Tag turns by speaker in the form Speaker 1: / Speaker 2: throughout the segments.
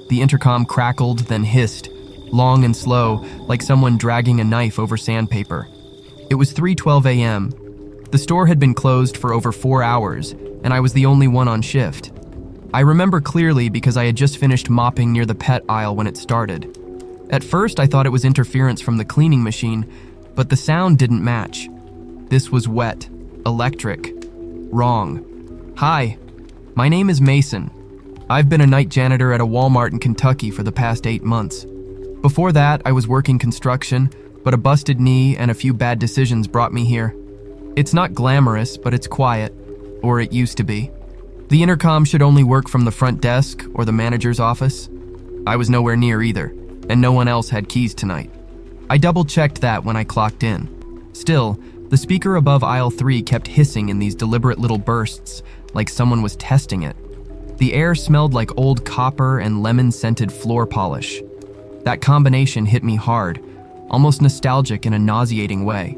Speaker 1: The intercom crackled, then hissed, long and slow, like someone dragging a knife over sandpaper. It was 3:12 a.m. The store had been closed for over 4 hours, and I was the only one on shift. I remember clearly because I had just finished mopping near the pet aisle when it started. At first, I thought it was interference from the cleaning machine, but the sound didn't match. This was wet, electric, wrong. Hi, my name is Mason. I've been a night janitor at a Walmart in Kentucky for the past 8 months. Before that, I was working construction, but a busted knee and a few bad decisions brought me here. It's not glamorous, but it's quiet, or it used to be. The intercom should only work from the front desk or the manager's office. I was nowhere near either, and no one else had keys tonight. I double-checked that when I clocked in. Still, the speaker above aisle 3 kept hissing in these deliberate little bursts, like someone was testing it. The air smelled like old copper and lemon-scented floor polish. That combination hit me hard, almost nostalgic in a nauseating way.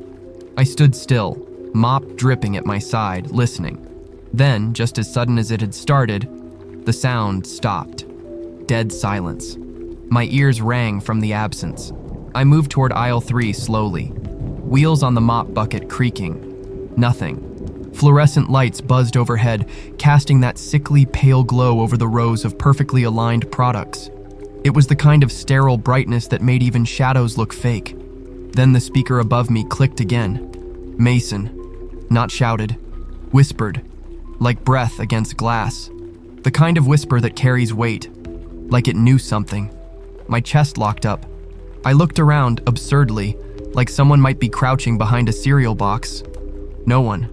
Speaker 1: I stood still, mop dripping at my side, listening. Then, just as sudden as it had started, the sound stopped. Dead silence. My ears rang from the absence. I moved toward aisle 3 slowly. Wheels on the mop bucket creaking. Nothing. Fluorescent lights buzzed overhead, casting that sickly pale glow over the rows of perfectly aligned products. It was the kind of sterile brightness that made even shadows look fake. Then the speaker above me clicked again. Mason. Not shouted. Whispered. Like breath against glass. The kind of whisper that carries weight. Like it knew something. My chest locked up. I looked around, absurdly, like someone might be crouching behind a cereal box. No one.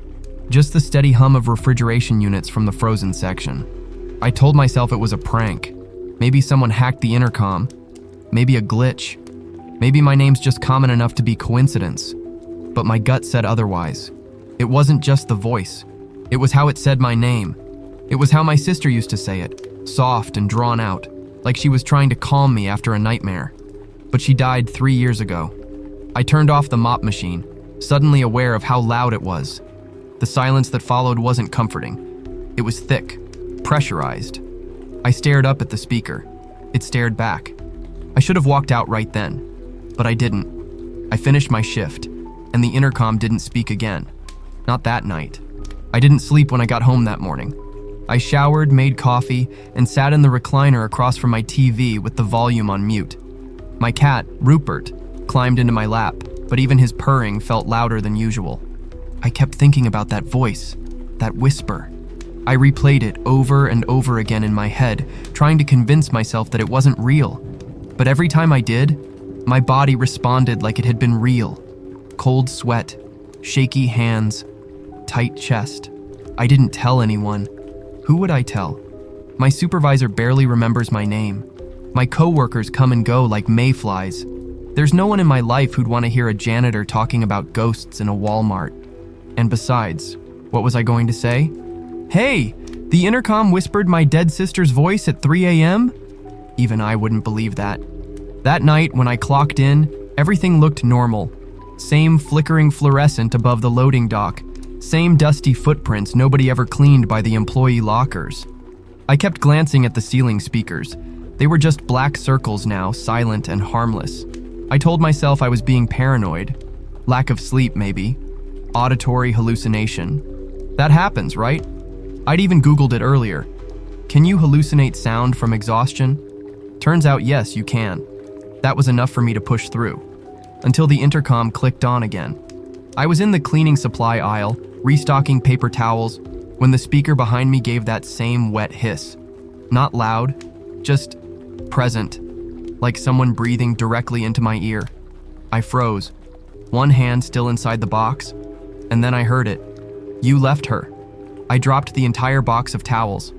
Speaker 1: Just the steady hum of refrigeration units from the frozen section. I told myself it was a prank. Maybe someone hacked the intercom. Maybe a glitch. Maybe my name's just common enough to be coincidence. But my gut said otherwise. It wasn't just the voice. It was how it said my name. It was how my sister used to say it, soft and drawn out, like she was trying to calm me after a nightmare. But she died 3 years ago. I turned off the mop machine, suddenly aware of how loud it was. The silence that followed wasn't comforting. It was thick, pressurized. I stared up at the speaker. It stared back. I should have walked out right then, but I didn't. I finished my shift, and the intercom didn't speak again. Not that night. I didn't sleep when I got home that morning. I showered, made coffee, and sat in the recliner across from my TV with the volume on mute. My cat, Rupert, climbed into my lap, but even his purring felt louder than usual. I kept thinking about that voice, that whisper. I replayed it over and over again in my head, trying to convince myself that it wasn't real. But every time I did, my body responded like it had been real. Cold sweat, shaky hands, tight chest. I didn't tell anyone. Who would I tell? My supervisor barely remembers my name. My coworkers come and go like mayflies. There's no one in my life who'd want to hear a janitor talking about ghosts in a Walmart. And besides, what was I going to say? Hey, the intercom whispered my dead sister's voice at 3 a.m.? Even I wouldn't believe that. That night, when I clocked in, everything looked normal. Same flickering fluorescent above the loading dock. Same dusty footprints nobody ever cleaned by the employee lockers. I kept glancing at the ceiling speakers. They were just black circles now, silent and harmless. I told myself I was being paranoid. Lack of sleep, maybe. Auditory hallucination. That happens, right? I'd even Googled it earlier. Can you hallucinate sound from exhaustion? Turns out yes, you can. That was enough for me to push through. Until the intercom clicked on again. I was in the cleaning supply aisle, restocking paper towels, when the speaker behind me gave that same wet hiss. Not loud, just present, like someone breathing directly into my ear. I froze, one hand still inside the box, and then I heard it. You left her. I dropped the entire box of towels.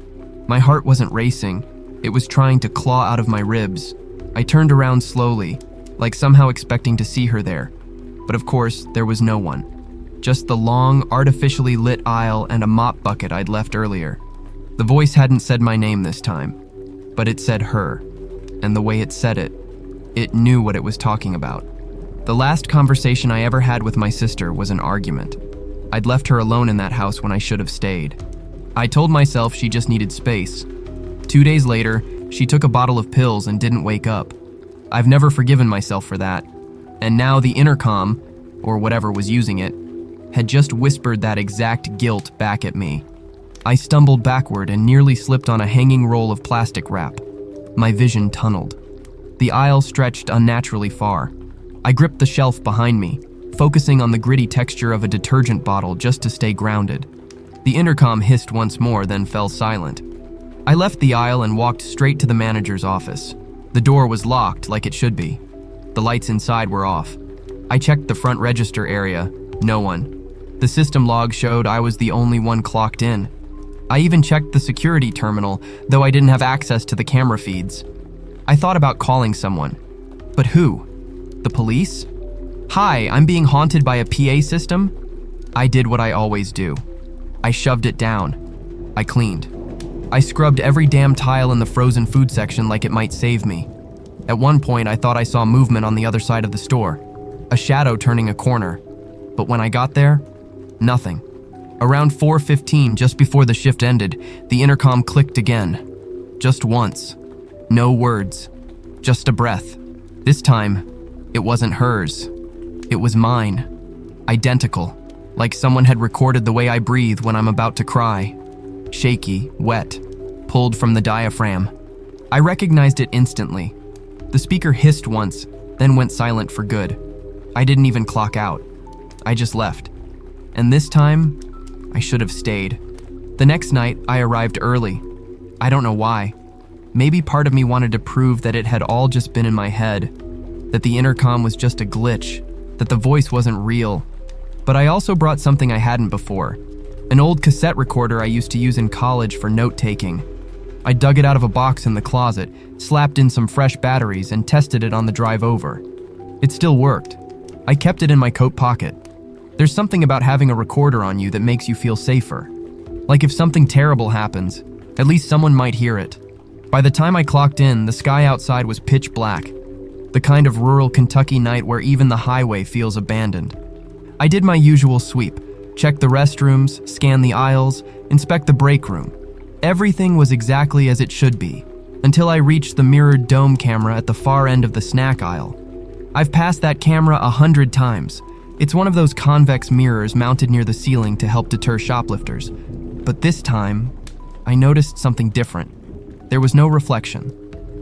Speaker 1: My heart wasn't racing, it was trying to claw out of my ribs. I turned around slowly, like somehow expecting to see her there. But of course, there was no one. Just the long, artificially lit aisle and a mop bucket I'd left earlier. The voice hadn't said my name this time, but it said her. And the way it said it, it knew what it was talking about. The last conversation I ever had with my sister was an argument. I'd left her alone in that house when I should have stayed. I told myself she just needed space. 2 days later, She took a bottle of pills and didn't wake up. I've never forgiven myself for that. And now the intercom, or whatever was using it, had just whispered that exact guilt back at me. I stumbled backward and nearly slipped on a hanging roll of plastic wrap. My vision tunneled. The aisle stretched unnaturally far. I gripped the shelf behind me, focusing on the gritty texture of a detergent bottle just to stay grounded. The intercom hissed once more, then fell silent. I left the aisle and walked straight to the manager's office. The door was locked like it should be. The lights inside were off. I checked the front register area. No one. The system log showed I was the only one clocked in. I even checked the security terminal, though I didn't have access to the camera feeds. I thought about calling someone. But who? The police? Hi, I'm being haunted by a PA system? I did what I always do. I shoved it down. I cleaned. I scrubbed every damn tile in the frozen food section like it might save me. At one point, I thought I saw movement on the other side of the store, a shadow turning a corner. But when I got there, nothing. Around 4:15, just before the shift ended, the intercom clicked again. Just once. No words. Just a breath. This time, it wasn't hers. It was mine. Identical. Like someone had recorded the way I breathe when I'm about to cry. Shaky, wet, pulled from the diaphragm. I recognized it instantly. The speaker hissed once, then went silent for good. I didn't even clock out. I just left. And this time, I should have stayed. The next night, I arrived early. I don't know why. Maybe part of me wanted to prove that it had all just been in my head, that the intercom was just a glitch, that the voice wasn't real. But I also brought something I hadn't before, an old cassette recorder I used to use in college for note-taking. I dug it out of a box in the closet, slapped in some fresh batteries, and tested it on the drive over. It still worked. I kept it in my coat pocket. There's something about having a recorder on you that makes you feel safer. Like if something terrible happens, at least someone might hear it. By the time I clocked in, the sky outside was pitch black, the kind of rural Kentucky night where even the highway feels abandoned. I did my usual sweep, check the restrooms, scan the aisles, inspect the break room. Everything was exactly as it should be, until I reached the mirrored dome camera at the far end of the snack aisle. I've passed that camera 100 times. It's one of those convex mirrors mounted near the ceiling to help deter shoplifters. But this time, I noticed something different. There was no reflection.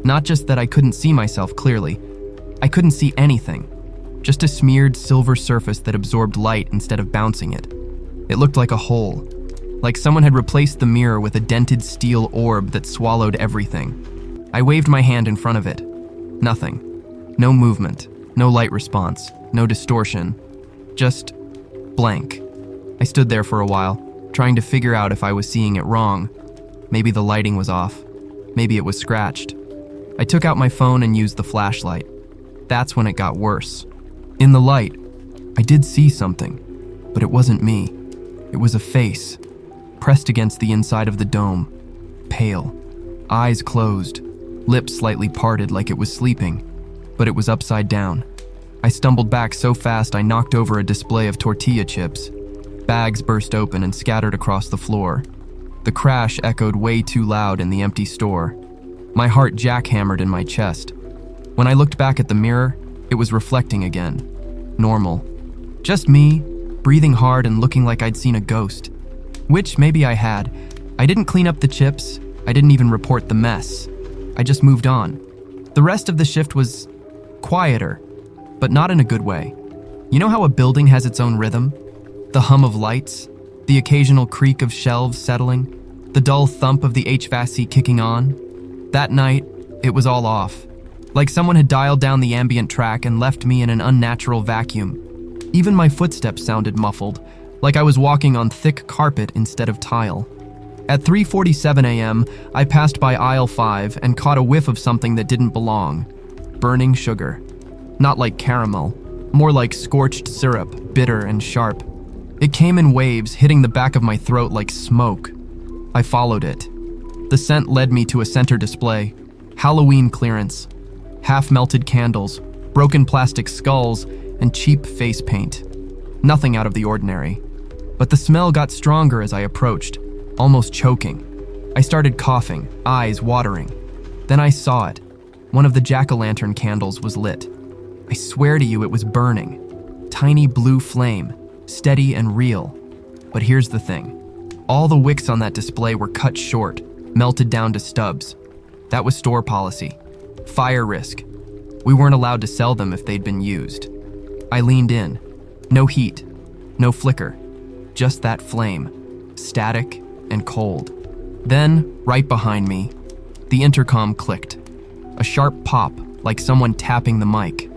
Speaker 1: Not just that I couldn't see myself clearly. I couldn't see anything. Just a smeared silver surface that absorbed light instead of bouncing it. It looked like a hole. Like someone had replaced the mirror with a dented steel orb that swallowed everything. I waved my hand in front of it. Nothing. No movement. No light response. No distortion. Just blank. I stood there for a while, trying to figure out if I was seeing it wrong. Maybe the lighting was off. Maybe it was scratched. I took out my phone and used the flashlight. That's when it got worse. In the light, I did see something, but it wasn't me. It was a face, pressed against the inside of the dome, pale, eyes closed, lips slightly parted like it was sleeping, but it was upside down. I stumbled back so fast I knocked over a display of tortilla chips. Bags burst open and scattered across the floor. The crash echoed way too loud in the empty store. My heart jackhammered in my chest. When I looked back at the mirror, it was reflecting again. Normal. Just me, breathing hard and looking like I'd seen a ghost. Which maybe I had. I didn't clean up the chips. I didn't even report the mess. I just moved on. The rest of the shift was quieter, but not in a good way. You know how a building has its own rhythm? The hum of lights, the occasional creak of shelves settling, the dull thump of the HVAC kicking on. That night, it was all off. Like someone had dialed down the ambient track and left me in an unnatural vacuum. Even my footsteps sounded muffled, like I was walking on thick carpet instead of tile. At 3:47 a.m., I passed by aisle 5 and caught a whiff of something that didn't belong. Burning sugar. Not like caramel, more like scorched syrup, bitter and sharp. It came in waves, hitting the back of my throat like smoke. I followed it. The scent led me to a center display. Halloween clearance. Half-melted candles, broken plastic skulls, and cheap face paint. Nothing out of the ordinary. But the smell got stronger as I approached, almost choking. I started coughing, eyes watering. Then I saw it. One of the jack-o'-lantern candles was lit. I swear to you it was burning. Tiny blue flame, steady and real. But here's the thing. All the wicks on that display were cut short, melted down to stubs. That was store policy. Fire risk. We weren't allowed to sell them if they'd been used. I leaned in. No heat, no flicker, just that flame, static and cold. Then, right behind me, the intercom clicked. A sharp pop, like someone tapping the mic.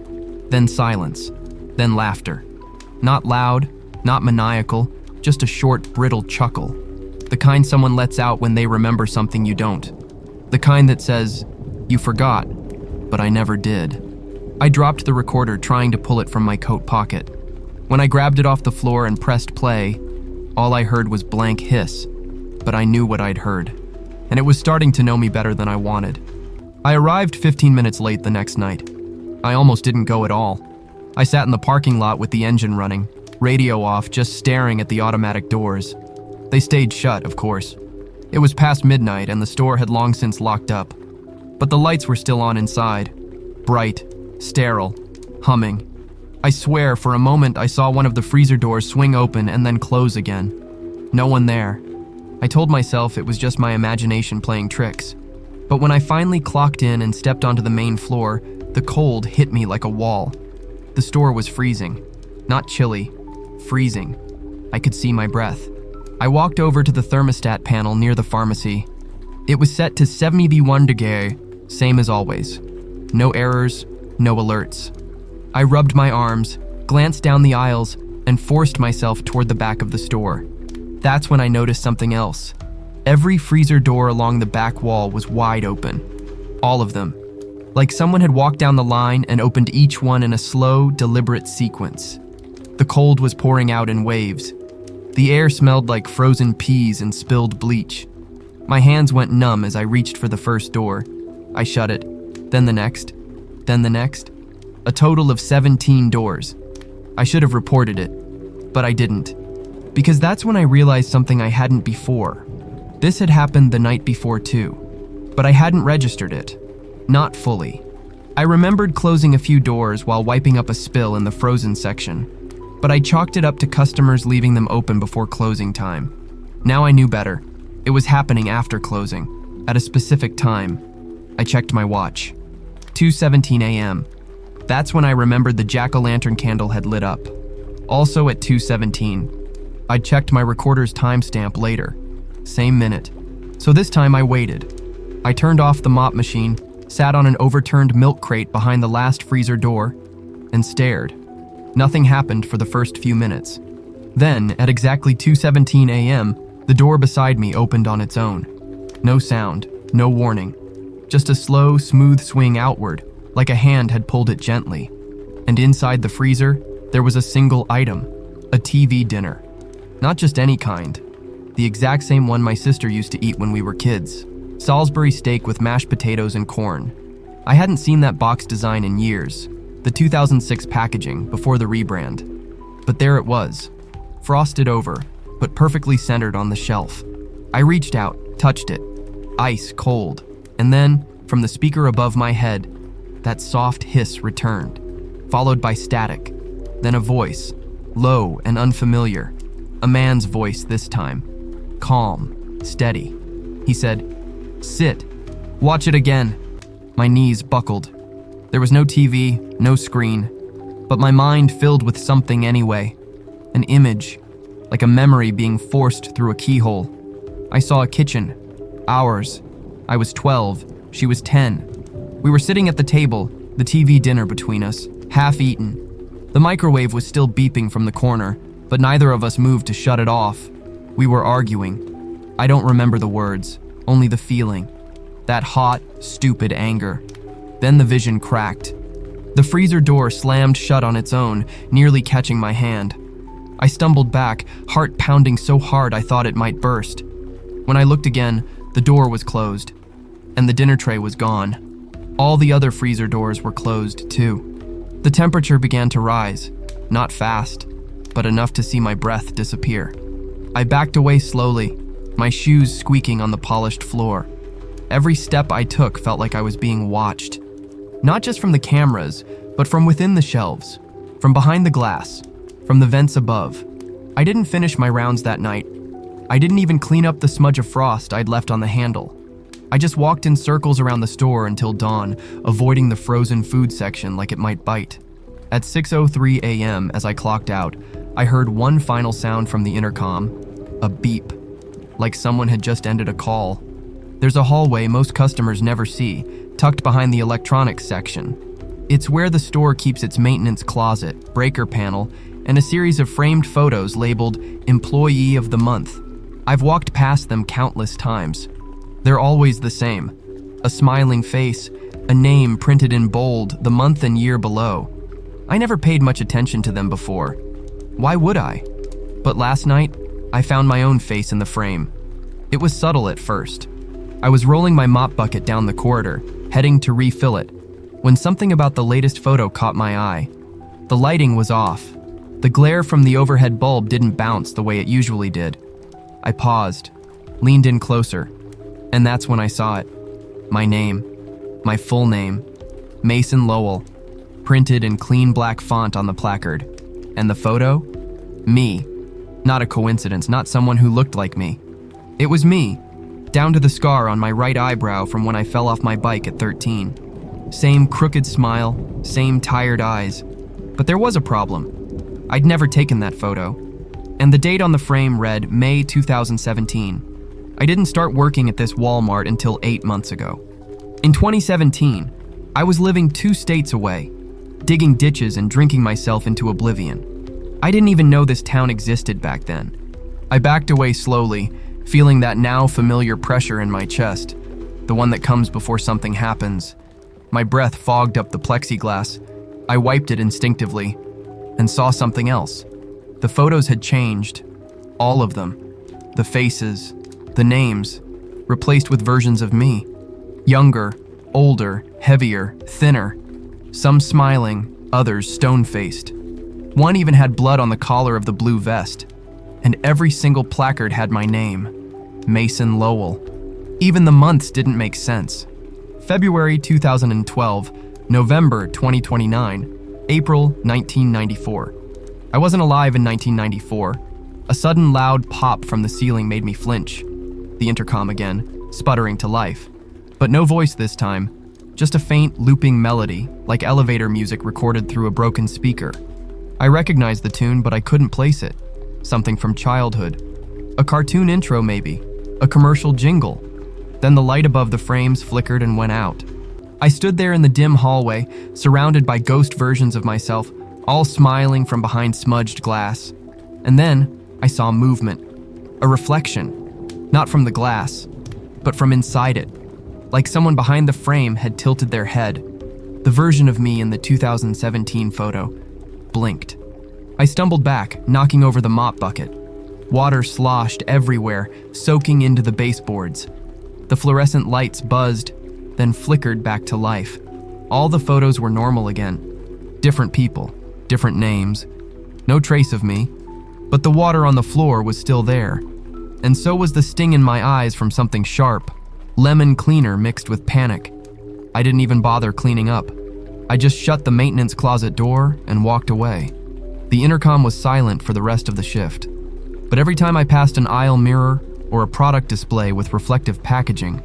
Speaker 1: Then silence, then laughter. Not loud, not maniacal, just a short, brittle chuckle. The kind someone lets out when they remember something you don't. The kind that says, "You forgot, but I never did." I dropped the recorder, trying to pull it from my coat pocket. When I grabbed it off the floor and pressed play, all I heard was blank hiss, but I knew what I'd heard, and it was starting to know me better than I wanted. I arrived 15 minutes late the next night. I almost didn't go at all. I sat in the parking lot with the engine running, radio off, just staring at the automatic doors. They stayed shut, of course. It was past midnight and the store had long since locked up. But the lights were still on inside. Bright, sterile, humming. I swear, for a moment I saw one of the freezer doors swing open and then close again. No one there. I told myself it was just my imagination playing tricks. But when I finally clocked in and stepped onto the main floor, the cold hit me like a wall. The store was freezing. Not chilly, freezing. I could see my breath. I walked over to the thermostat panel near the pharmacy. It was set to 71 degrees, same as always. No errors, no alerts. I rubbed my arms, glanced down the aisles, and forced myself toward the back of the store. That's when I noticed something else. Every freezer door along the back wall was wide open. All of them. Like someone had walked down the line and opened each one in a slow, deliberate sequence. The cold was pouring out in waves. The air smelled like frozen peas and spilled bleach. My hands went numb as I reached for the first door. I shut it, then the next, then the next. A total of 17 doors. I should have reported it, but I didn't. Because that's when I realized something I hadn't before. This had happened the night before too, but I hadn't registered it. Not fully. I remembered closing a few doors while wiping up a spill in the frozen section, but I chalked it up to customers leaving them open before closing time. Now I knew better. It was happening after closing, at a specific time. I checked my watch. 2:17 a.m. That's when I remembered the jack-o'-lantern candle had lit up. Also at 2:17. I checked my recorder's timestamp later. Same minute. So this time I waited. I turned off the mop machine, sat on an overturned milk crate behind the last freezer door, and stared. Nothing happened for the first few minutes. Then, at exactly 2:17 a.m., the door beside me opened on its own. No sound, no warning. Just a slow, smooth swing outward, like a hand had pulled it gently. And inside the freezer, there was a single item, a TV dinner. Not just any kind. The exact same one my sister used to eat when we were kids. Salisbury steak with mashed potatoes and corn. I hadn't seen that box design in years. The 2006 packaging, before the rebrand. But there it was. Frosted over, but perfectly centered on the shelf. I reached out, touched it. Ice cold. And then, from the speaker above my head, that soft hiss returned, followed by static. Then a voice, low and unfamiliar. A man's voice this time. Calm, steady. He said, "Sit. Watch it again." My knees buckled. There was no TV, no screen, but my mind filled with something anyway. An image, like a memory being forced through a keyhole. I saw a kitchen. Ours. I was 12. She was 10. We were sitting at the table, the TV dinner between us, half eaten. The microwave was still beeping from the corner, but neither of us moved to shut it off. We were arguing. I don't remember the words, only the feeling. That hot, stupid anger. Then the vision cracked. The freezer door slammed shut on its own, nearly catching my hand. I stumbled back, heart pounding so hard I thought it might burst. When I looked again, the door was closed, and the dinner tray was gone. All the other freezer doors were closed too. The temperature began to rise, not fast, but enough to see my breath disappear. I backed away slowly, my shoes squeaking on the polished floor. Every step I took felt like I was being watched. Not just from the cameras, but from within the shelves, from behind the glass, from the vents above. I didn't finish my rounds that night. I didn't even clean up the smudge of frost I'd left on the handle. I just walked in circles around the store until dawn, avoiding the frozen food section like it might bite. At 6:03 a.m., as I clocked out, I heard one final sound from the intercom, a beep, like someone had just ended a call. There's a hallway most customers never see, tucked behind the electronics section. It's where the store keeps its maintenance closet, breaker panel, and a series of framed photos labeled Employee of the Month. I've walked past them countless times. They're always the same. A smiling face, a name printed in bold, the month and year below. I never paid much attention to them before. Why would I? But last night, I found my own face in the frame. It was subtle at first. I was rolling my mop bucket down the corridor, heading to refill it, when something about the latest photo caught my eye. The lighting was off. The glare from the overhead bulb didn't bounce the way it usually did. I paused, leaned in closer, and that's when I saw it. My name, my full name, Mason Lowell, printed in clean black font on the placard. And the photo? Me. Not a coincidence, not someone who looked like me. It was me, down to the scar on my right eyebrow from when I fell off my bike at 13. Same crooked smile, same tired eyes. But there was a problem. I'd never taken that photo. And the date on the frame read May 2017. I didn't start working at this Walmart until 8 months ago. In 2017, I was living 2 states away, digging ditches and drinking myself into oblivion. I didn't even know this town existed back then. I backed away slowly, feeling that now familiar pressure in my chest, the one that comes before something happens. My breath fogged up the plexiglass. I wiped it instinctively and saw something else. The photos had changed, all of them. The faces, the names, replaced with versions of me. Younger, older, heavier, thinner. Some smiling, others stone-faced. One even had blood on the collar of the blue vest. And every single placard had my name, Mason Lowell. Even the months didn't make sense. February 2012, November 2029, April 1994. I wasn't alive in 1994. A sudden loud pop from the ceiling made me flinch. The intercom again, sputtering to life. But no voice this time, just a faint looping melody, like elevator music recorded through a broken speaker. I recognized the tune, but I couldn't place it. Something from childhood. A cartoon intro maybe, a commercial jingle. Then the light above the frames flickered and went out. I stood there in the dim hallway, surrounded by ghost versions of myself, all smiling from behind smudged glass. And then I saw movement, a reflection, not from the glass, but from inside it, like someone behind the frame had tilted their head. The version of me in the 2017 photo blinked. I stumbled back, knocking over the mop bucket. Water sloshed everywhere, soaking into the baseboards. The fluorescent lights buzzed, then flickered back to life. All the photos were normal again. Different people, different names. No trace of me, but the water on the floor was still there. And so was the sting in my eyes from something sharp, lemon cleaner mixed with panic. I didn't even bother cleaning up. I just shut the maintenance closet door and walked away. The intercom was silent for the rest of the shift. But every time I passed an aisle mirror or a product display with reflective packaging,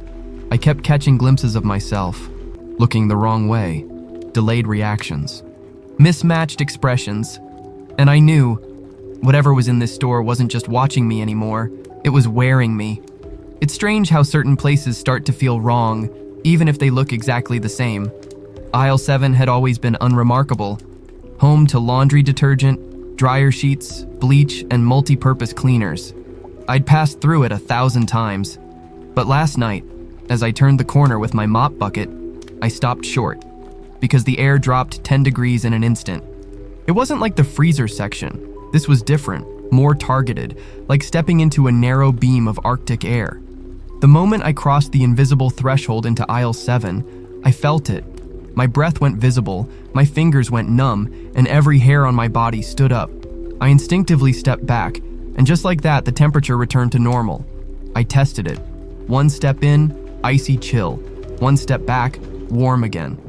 Speaker 1: I kept catching glimpses of myself, looking the wrong way, delayed reactions, mismatched expressions, and I knew whatever was in this store wasn't just watching me anymore, it was wearing me. It's strange how certain places start to feel wrong, even if they look exactly the same. Aisle 7 had always been unremarkable, home to laundry detergent, dryer sheets, bleach, and multi-purpose cleaners. I'd passed through it 1,000 times, but last night, as I turned the corner with my mop bucket, I stopped short, because the air dropped 10 degrees in an instant. It wasn't like the freezer section. This was different, more targeted, like stepping into a narrow beam of Arctic air. The moment I crossed the invisible threshold into aisle 7, I felt it. My breath went visible, my fingers went numb, and every hair on my body stood up. I instinctively stepped back, and just like that, the temperature returned to normal. I tested it. 1 step in, Icy chill. One step back, warm again.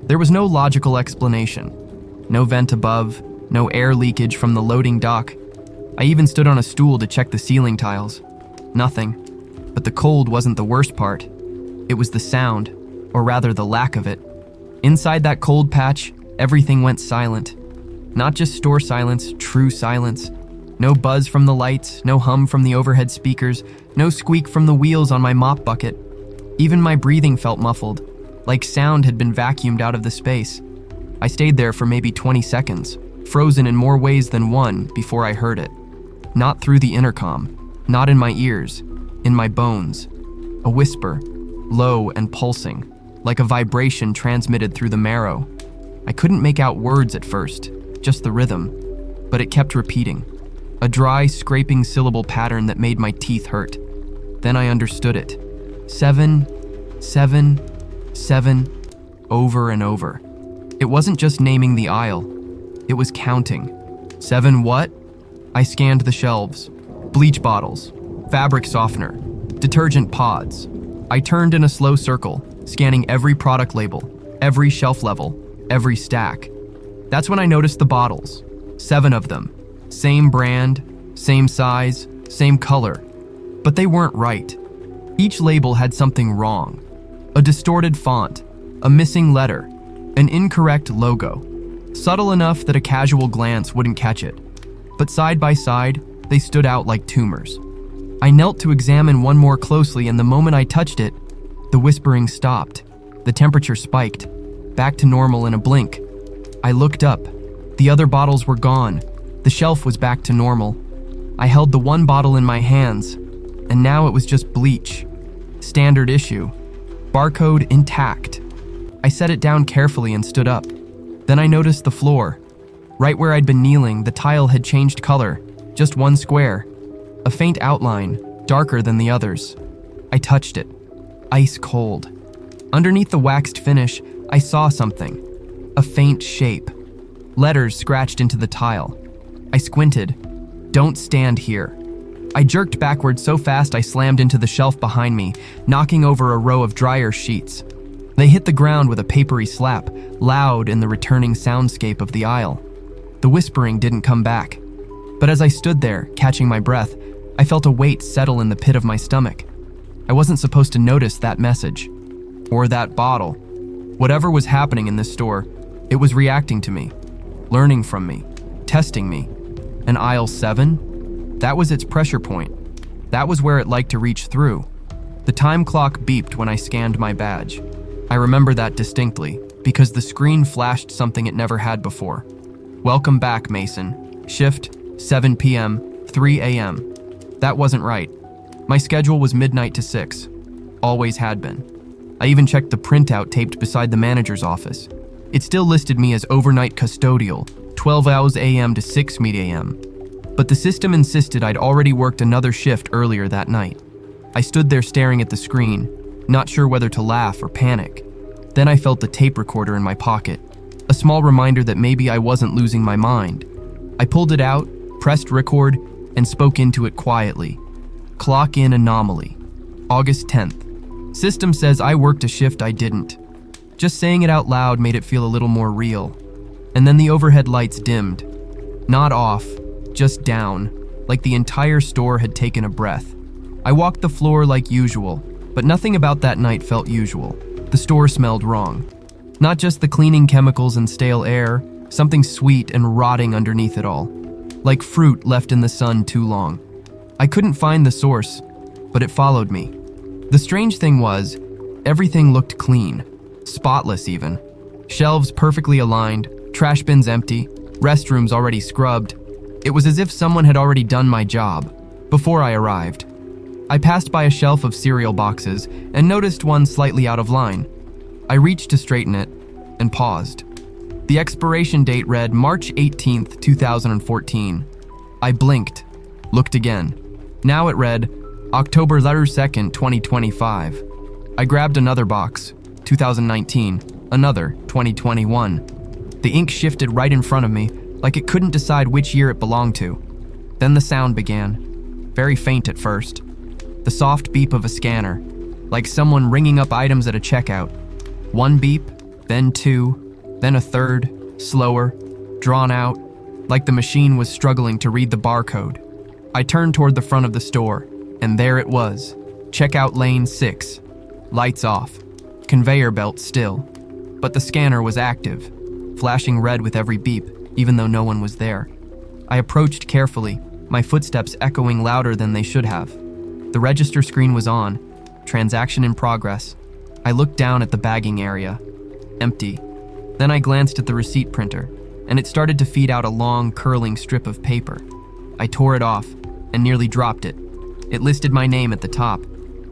Speaker 1: There was no logical explanation. No vent above, no air leakage from the loading dock. I even stood on a stool to check the ceiling tiles. Nothing. But the cold wasn't the worst part. It was the sound, or rather the lack of it. Inside that cold patch, everything went silent. Not just store silence, true silence. No buzz from the lights, no hum from the overhead speakers, no squeak from the wheels on my mop bucket. Even my breathing felt muffled, like sound had been vacuumed out of the space. I stayed there for maybe 20 seconds, frozen in more ways than one, before I heard it. Not through the intercom, not in my ears, in my bones. A whisper, low and pulsing, like a vibration transmitted through the marrow. I couldn't make out words at first, just the rhythm, but it kept repeating. A dry, scraping syllable pattern that made my teeth hurt. Then I understood it. 7, 7, 7, over and over. It wasn't just naming the aisle. It was counting. 7 what? I scanned the shelves. Bleach bottles, fabric softener, detergent pods. I turned in a slow circle, scanning every product label, every shelf level, every stack. That's when I noticed the bottles. 7 of them. Same brand, same size, same color. But they weren't right. Each label had something wrong. A distorted font, a missing letter, an incorrect logo. Subtle enough that a casual glance wouldn't catch it. But side by side, they stood out like tumors. I knelt to examine one more closely, and the moment I touched it, the whispering stopped. The temperature spiked, back to normal in a blink. I looked up. The other bottles were gone. The shelf was back to normal. I held the one bottle in my hands, and now it was just bleach. Standard issue. Barcode intact. I set it down carefully and stood up. Then I noticed the floor. Right where I'd been kneeling, the tile had changed color, just one square. A faint outline, darker than the others. I touched it. Ice cold. Underneath the waxed finish, I saw something. A faint shape. Letters scratched into the tile. I squinted. Don't stand here. I jerked backward so fast I slammed into the shelf behind me, knocking over a row of dryer sheets. They hit the ground with a papery slap, loud in the returning soundscape of the aisle. The whispering didn't come back. But as I stood there, catching my breath, I felt a weight settle in the pit of my stomach. I wasn't supposed to notice that message. Or that bottle. Whatever was happening in this store, it was reacting to me, learning from me, testing me. And aisle 7? That was its pressure point. That was where it liked to reach through. The time clock beeped when I scanned my badge. I remember that distinctly, because the screen flashed something it never had before. Welcome back, Mason. Shift, 7 p.m., 3 a.m. That wasn't right. My schedule was midnight to 6. Always had been. I even checked the printout taped beside the manager's office. It still listed me as overnight custodial, 12 hours a.m. to 6 a.m. But the system insisted I'd already worked another shift earlier that night. I stood there staring at the screen, not sure whether to laugh or panic. Then I felt the tape recorder in my pocket, a small reminder that maybe I wasn't losing my mind. I pulled it out, pressed record, and spoke into it quietly. Clock in anomaly. August 10th. System says I worked a shift I didn't. Just saying it out loud made it feel a little more real. And then the overhead lights dimmed. Not off, just down, like the entire store had taken a breath. I walked the floor like usual, but nothing about that night felt usual. The store smelled wrong. Not just the cleaning chemicals and stale air, something sweet and rotting underneath it all. Like fruit left in the sun too long. I couldn't find the source, but it followed me. The strange thing was, everything looked clean, spotless even. Shelves perfectly aligned, trash bins empty, restrooms already scrubbed. It was as if someone had already done my job, before I arrived. I passed by a shelf of cereal boxes and noticed one slightly out of line. I reached to straighten it and paused. The expiration date read March 18th, 2014. I blinked, looked again. Now it read October 2nd, 2025. I grabbed another box, 2019, another, 2021. The ink shifted right in front of me, like it couldn't decide which year it belonged to. Then the sound began, very faint at first. The soft beep of a scanner, like someone ringing up items at a checkout. One beep, then two, then a third, slower, drawn out, like the machine was struggling to read the barcode. I turned toward the front of the store, and there it was. Checkout lane 6. Lights off. Conveyor belt still. But the scanner was active, flashing red with every beep, even though no one was there. I approached carefully, my footsteps echoing louder than they should have. The register screen was on. Transaction in progress. I looked down at the bagging area. Empty. Then I glanced at the receipt printer, and it started to feed out a long, curling strip of paper. I tore it off and nearly dropped it. It listed my name at the top.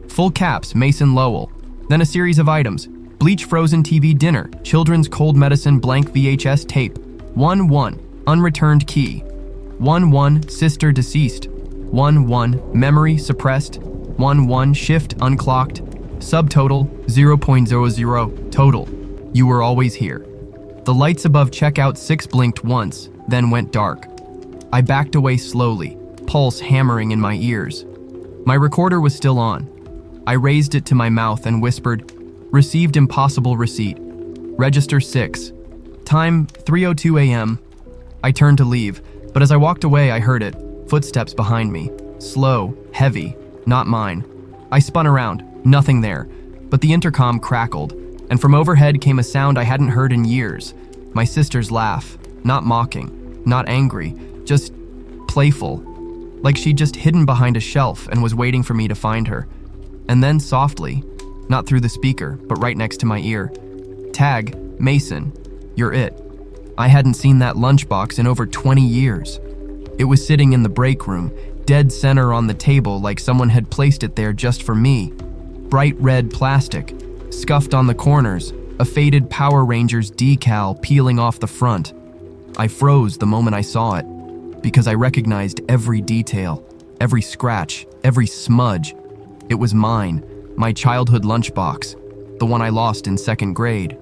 Speaker 1: Full caps, Mason Lowell. Then a series of items. Bleach frozen TV dinner, children's cold medicine blank VHS tape. 1-1, unreturned key. 1-1, sister deceased. 1-1, memory suppressed. 1-1, shift unclocked. Subtotal 0.00. Total. You were always here. The lights above checkout 6 blinked once, then went dark. I backed away slowly, pulse hammering in my ears. My recorder was still on. I raised it to my mouth and whispered, "Received impossible receipt. Register 6. Time 3:02 a.m. I turned to leave, but as I walked away, I heard it. Footsteps behind me. Slow, heavy, not mine. I spun around, nothing there, but the intercom crackled, and from overhead came a sound I hadn't heard in years. My sister's laugh. Not mocking, not angry, just playful. Like she'd just hidden behind a shelf and was waiting for me to find her. And then softly, not through the speaker, but right next to my ear, "Tag, Mason, you're it." I hadn't seen that lunchbox in over 20 years. It was sitting in the break room, dead center on the table like someone had placed it there just for me. Bright red plastic, scuffed on the corners, a faded Power Rangers decal peeling off the front. I froze the moment I saw it, because I recognized every detail, every scratch, every smudge. It was mine, my childhood lunchbox, the one I lost in 2nd grade.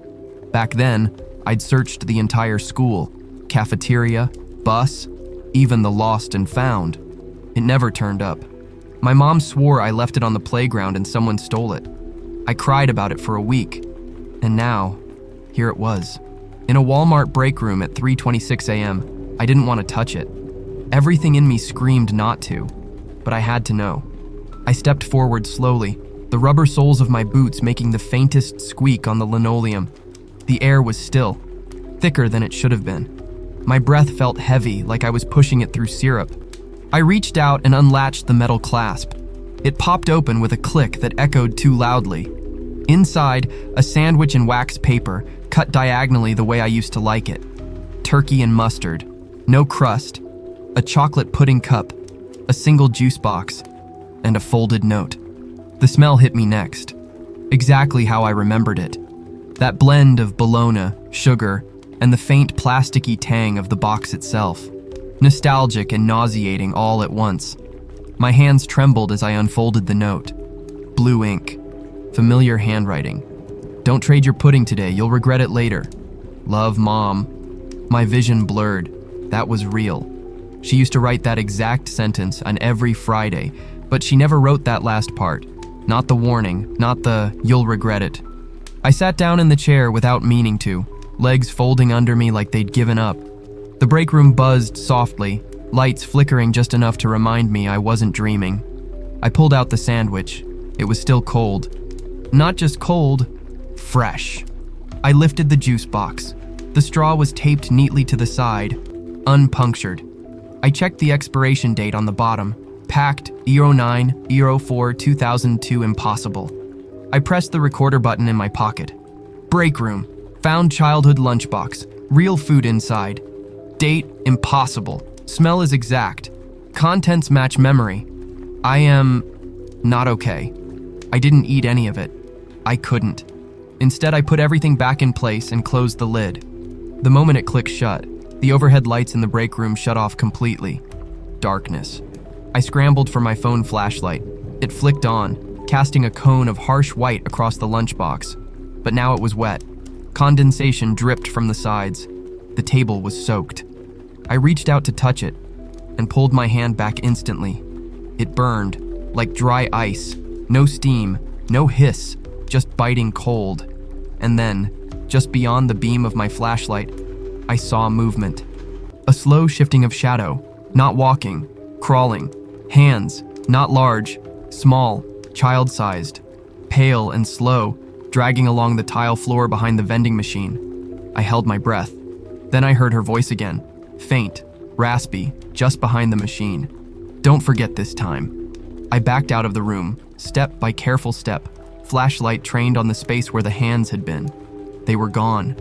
Speaker 1: Back then, I'd searched the entire school, cafeteria, bus, even the lost and found. It never turned up. My mom swore I left it on the playground and someone stole it. I cried about it for a week, and now, here it was. In a Walmart break room at 3:26 a.m., I didn't want to touch it. Everything in me screamed not to, but I had to know. I stepped forward slowly, the rubber soles of my boots making the faintest squeak on the linoleum. The air was still, thicker than it should have been. My breath felt heavy, like I was pushing it through syrup. I reached out and unlatched the metal clasp. It popped open with a click that echoed too loudly. Inside, a sandwich in wax paper, cut diagonally the way I used to like it. Turkey and mustard, no crust, a chocolate pudding cup, a single juice box, and a folded note. The smell hit me next, exactly how I remembered it. That blend of bologna, sugar, and the faint plasticky tang of the box itself. Nostalgic and nauseating all at once. My hands trembled as I unfolded the note. Blue ink. Familiar handwriting. "Don't trade your pudding today, you'll regret it later. Love, Mom." My vision blurred. That was real. She used to write that exact sentence on every Friday, but she never wrote that last part. Not the warning, not the "you'll regret it." I sat down in the chair without meaning to, legs folding under me like they'd given up. The break room buzzed softly, lights flickering just enough to remind me I wasn't dreaming. I pulled out the sandwich. It was still cold. Not just cold, fresh. I lifted the juice box. The straw was taped neatly to the side, unpunctured. I checked the expiration date on the bottom. Packed 09/04/2002 impossible. I pressed the recorder button in my pocket. Break room. Found childhood lunchbox. Real food inside. Date impossible. Smell is exact. Contents match memory. I am not okay. I didn't eat any of it. I couldn't. Instead, I put everything back in place and closed the lid. The moment it clicked shut, the overhead lights in the break room shut off completely. Darkness. I scrambled for my phone flashlight. It flicked on, casting a cone of harsh white across the lunchbox. But now it was wet. Condensation dripped from the sides. The table was soaked. I reached out to touch it and pulled my hand back instantly. It burned, like dry ice. No steam, No hiss, just biting cold. And then, just beyond the beam of my flashlight, I saw movement. A slow shifting of shadow, not walking, crawling. Hands, not large, small, child-sized, pale and slow, dragging along the tile floor behind the vending machine. I held my breath. Then I heard her voice again, faint, raspy, just behind the machine. Don't forget this time. I backed out of the room, step by careful step, flashlight trained on the space where the hands had been. They were gone.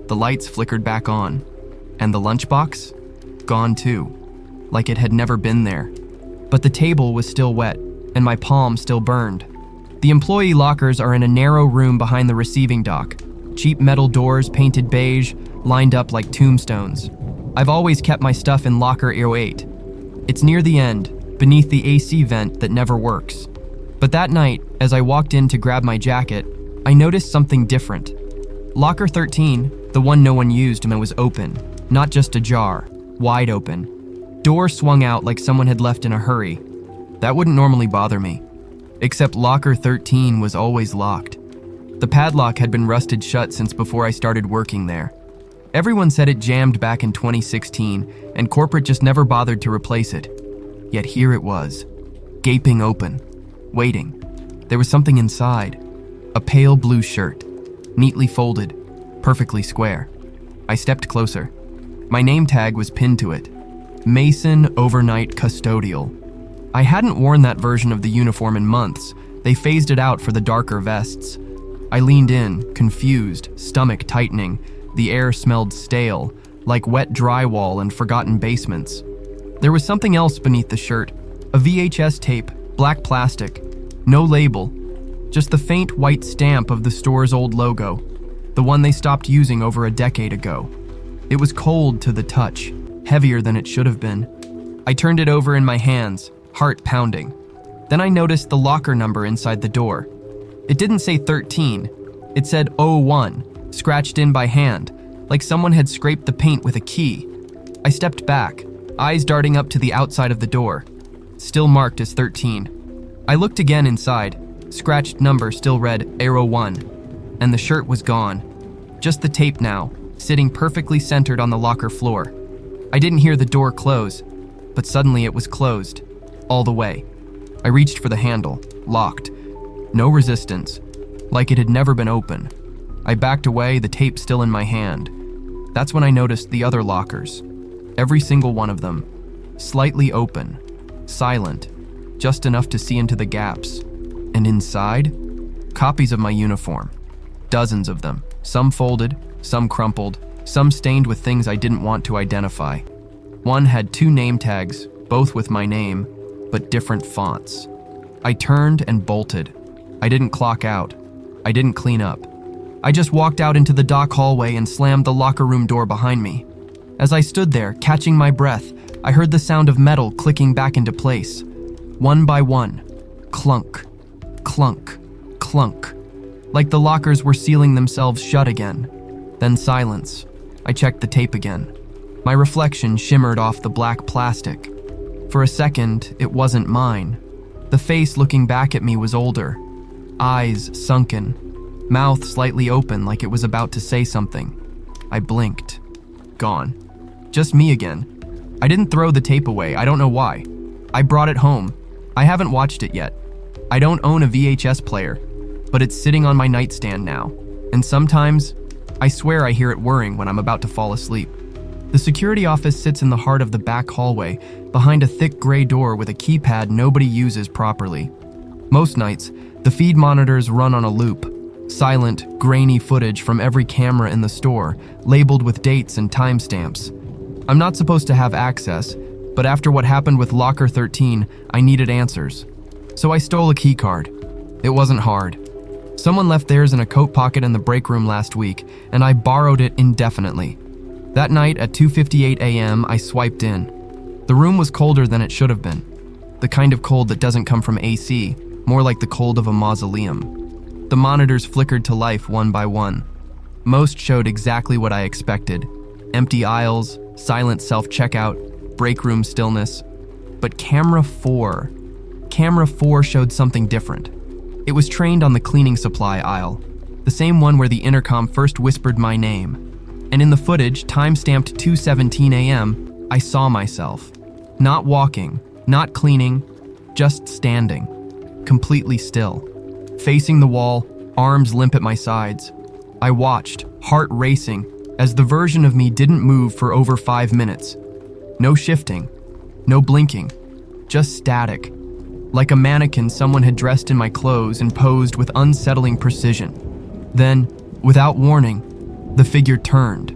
Speaker 1: The lights flickered back on. And the lunchbox? Gone too. Like it had never been there. But the table was still wet, and my palm still burned. The employee lockers are in a narrow room behind the receiving dock. Cheap metal doors painted beige, lined up like tombstones. I've always kept my stuff in locker 08. It's near the end, beneath the AC vent that never works. But that night, as I walked in to grab my jacket, I noticed something different. Locker 13, the one no one used, was open, not just ajar, wide open. Door swung out like someone had left in a hurry. That wouldn't normally bother me. Except locker 13 was always locked. The padlock had been rusted shut since before I started working there. Everyone said it jammed back in 2016, and corporate just never bothered to replace it. Yet here it was, gaping open, waiting. There was something inside. A pale blue shirt, neatly folded, perfectly square. I stepped closer. My name tag was pinned to it. Mason Overnight Custodial. I hadn't worn that version of the uniform in months. They phased it out for the darker vests. I leaned in, confused, stomach tightening. The air smelled stale, like wet drywall and forgotten basements. There was something else beneath the shirt. A VHS tape, black plastic. No label. Just the faint white stamp of the store's old logo. The one they stopped using over a decade ago. It was cold to the touch, heavier than it should have been. I turned it over in my hands, heart pounding. Then I noticed the locker number inside the door. It didn't say 13. It said 01. Scratched in by hand, like someone had scraped the paint with a key. I stepped back, eyes darting up to the outside of the door, still marked as 13. I looked again inside, scratched number still read 01, and the shirt was gone. Just the tape now, sitting perfectly centered on the locker floor. I didn't hear the door close, but suddenly it was closed, all the way. I reached for the handle, locked. No resistance, like it had never been open. I backed away, the tape still in my hand. That's when I noticed the other lockers. Every single one of them. Slightly open. Silent. Just enough to see into the gaps. And inside? Copies of my uniform. Dozens of them. Some folded, some crumpled, some stained with things I didn't want to identify. One had 2 name tags, both with my name, but different fonts. I turned and bolted. I didn't clock out. I didn't clean up. I just walked out into the dock hallway and slammed the locker room door behind me. As I stood there, catching my breath, I heard the sound of metal clicking back into place. One by one. Clunk, clunk, clunk. Like the lockers were sealing themselves shut again. Then silence. I checked the tape again. My reflection shimmered off the black plastic. For a second, it wasn't mine. The face looking back at me was older. Eyes sunken. Mouth slightly open like it was about to say something. I blinked. Gone. Just me again. I didn't throw the tape away, I don't know why. I brought it home. I haven't watched it yet. I don't own a VHS player, but it's sitting on my nightstand now. And sometimes, I swear I hear it whirring when I'm about to fall asleep. The security office sits in the heart of the back hallway, behind a thick gray door with a keypad nobody uses properly. Most nights, the feed monitors run on a loop. Silent, grainy footage from every camera in the store, labeled with dates and timestamps. I'm not supposed to have access, but after what happened with Locker 13, I needed answers. So I stole a key card. It wasn't hard. Someone left theirs in a coat pocket in the break room last week, and I borrowed it indefinitely. That night at 2:58 a.m., I swiped in. The room was colder than it should have been. The kind of cold that doesn't come from AC, more like the cold of a mausoleum. The monitors flickered to life one by one. Most showed exactly what I expected. Empty aisles, silent self-checkout, break room stillness. But camera 4 showed something different. It was trained on the cleaning supply aisle, the same one where the intercom first whispered my name. And in the footage, time-stamped 2:17 a.m., I saw myself. Not walking, not cleaning, just standing, completely still. Facing the wall, arms limp at my sides. I watched, heart racing, as the version of me didn't move for over 5 minutes. No shifting, no blinking, just static. Like a mannequin someone had dressed in my clothes and posed with unsettling precision. Then, without warning, the figure turned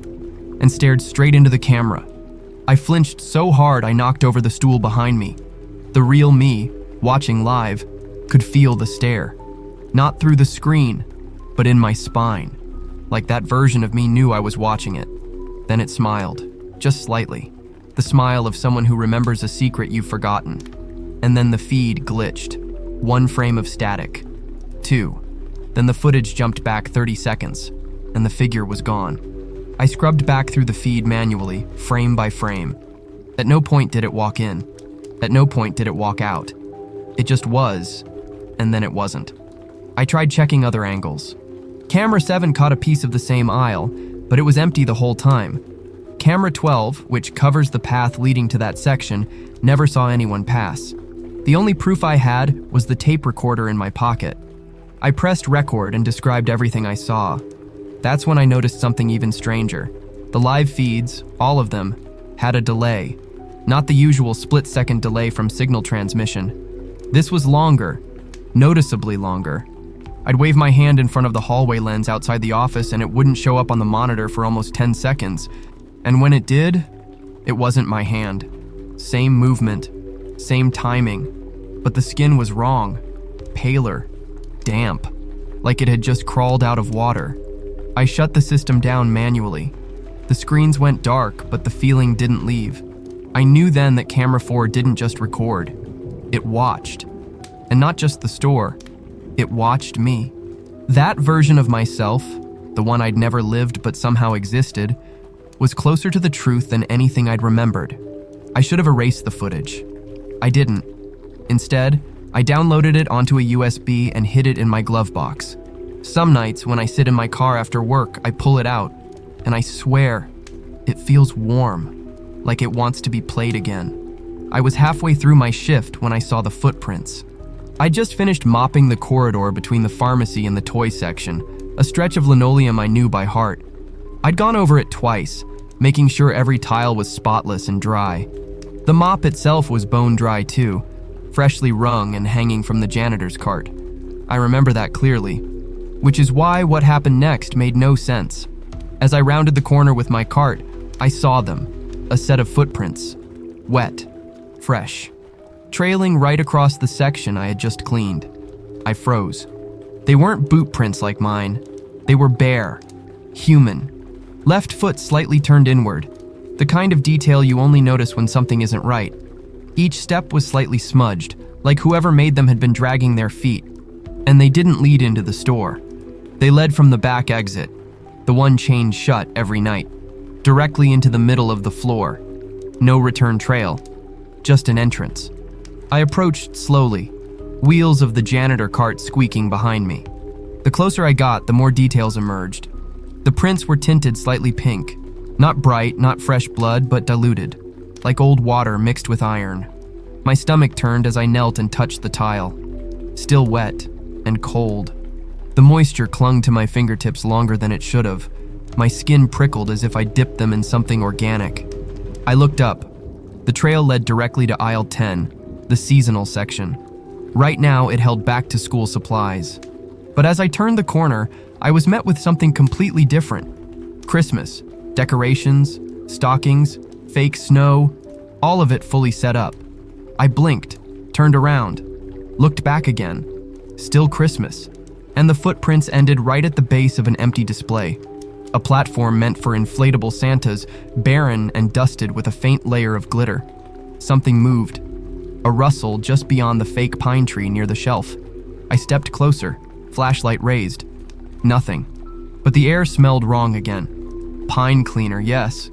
Speaker 1: and stared straight into the camera. I flinched so hard I knocked over the stool behind me. The real me, watching live, could feel the stare. Not through the screen, but in my spine. Like that version of me knew I was watching it. Then it smiled, just slightly. The smile of someone who remembers a secret you've forgotten. And then the feed glitched. 1 frame of static. 2. Then the footage jumped back 30 seconds, and the figure was gone. I scrubbed back through the feed manually, frame by frame. At no point did it walk in. At no point did it walk out. It just was, and then it wasn't. I tried checking other angles. Camera 7 caught a piece of the same aisle, but it was empty the whole time. Camera 12, which covers the path leading to that section, never saw anyone pass. The only proof I had was the tape recorder in my pocket. I pressed record and described everything I saw. That's when I noticed something even stranger. The live feeds, all of them, had a delay. Not the usual split-second delay from signal transmission. This was longer, noticeably longer. I'd wave my hand in front of the hallway lens outside the office and it wouldn't show up on the monitor for almost 10 seconds. And when it did, it wasn't my hand. Same movement, same timing, but the skin was wrong. Paler, damp, like it had just crawled out of water. I shut the system down manually. The screens went dark, but the feeling didn't leave. I knew then that camera 4 didn't just record. It watched. And not just the store. It watched me. That version of myself, the one I'd never lived but somehow existed, was closer to the truth than anything I'd remembered. I should have erased the footage. I didn't. Instead, I downloaded it onto a USB and hid it in my glove box. Some nights, when I sit in my car after work, I pull it out, and I swear, it feels warm, like it wants to be played again. I was halfway through my shift when I saw the footprints. I just finished mopping the corridor between the pharmacy and the toy section, a stretch of linoleum I knew by heart. I'd gone over it twice, making sure every tile was spotless and dry. The mop itself was bone dry too, freshly wrung and hanging from the janitor's cart. I remember that clearly, which is why what happened next made no sense. As I rounded the corner with my cart, I saw them, a set of footprints, wet, fresh, trailing right across the section I had just cleaned. I froze. They weren't boot prints like mine. They were bare, human. Left foot slightly turned inward, the kind of detail you only notice when something isn't right. Each step was slightly smudged, like whoever made them had been dragging their feet. And they didn't lead into the store. They led from the back exit, the one chained shut every night, directly into the middle of the floor. No return trail, just an entrance. I approached slowly, wheels of the janitor cart squeaking behind me. The closer I got, the more details emerged. The prints were tinted slightly pink, not bright, not fresh blood, but diluted, like old water mixed with iron. My stomach turned as I knelt and touched the tile, still wet and cold. The moisture clung to my fingertips longer than it should have. My skin prickled as if I dipped them in something organic. I looked up. The trail led directly to aisle 10, the seasonal section. Right now, it held back to school supplies. But as I turned the corner, I was met with something completely different. Christmas, decorations, stockings, fake snow, all of it fully set up. I blinked, turned around, looked back again. Still Christmas. And the footprints ended right at the base of an empty display. A platform meant for inflatable Santas, barren and dusted with a faint layer of glitter. Something moved. A rustle just beyond the fake pine tree near the shelf. I stepped closer, flashlight raised. Nothing. But the air smelled wrong again. Pine cleaner, yes.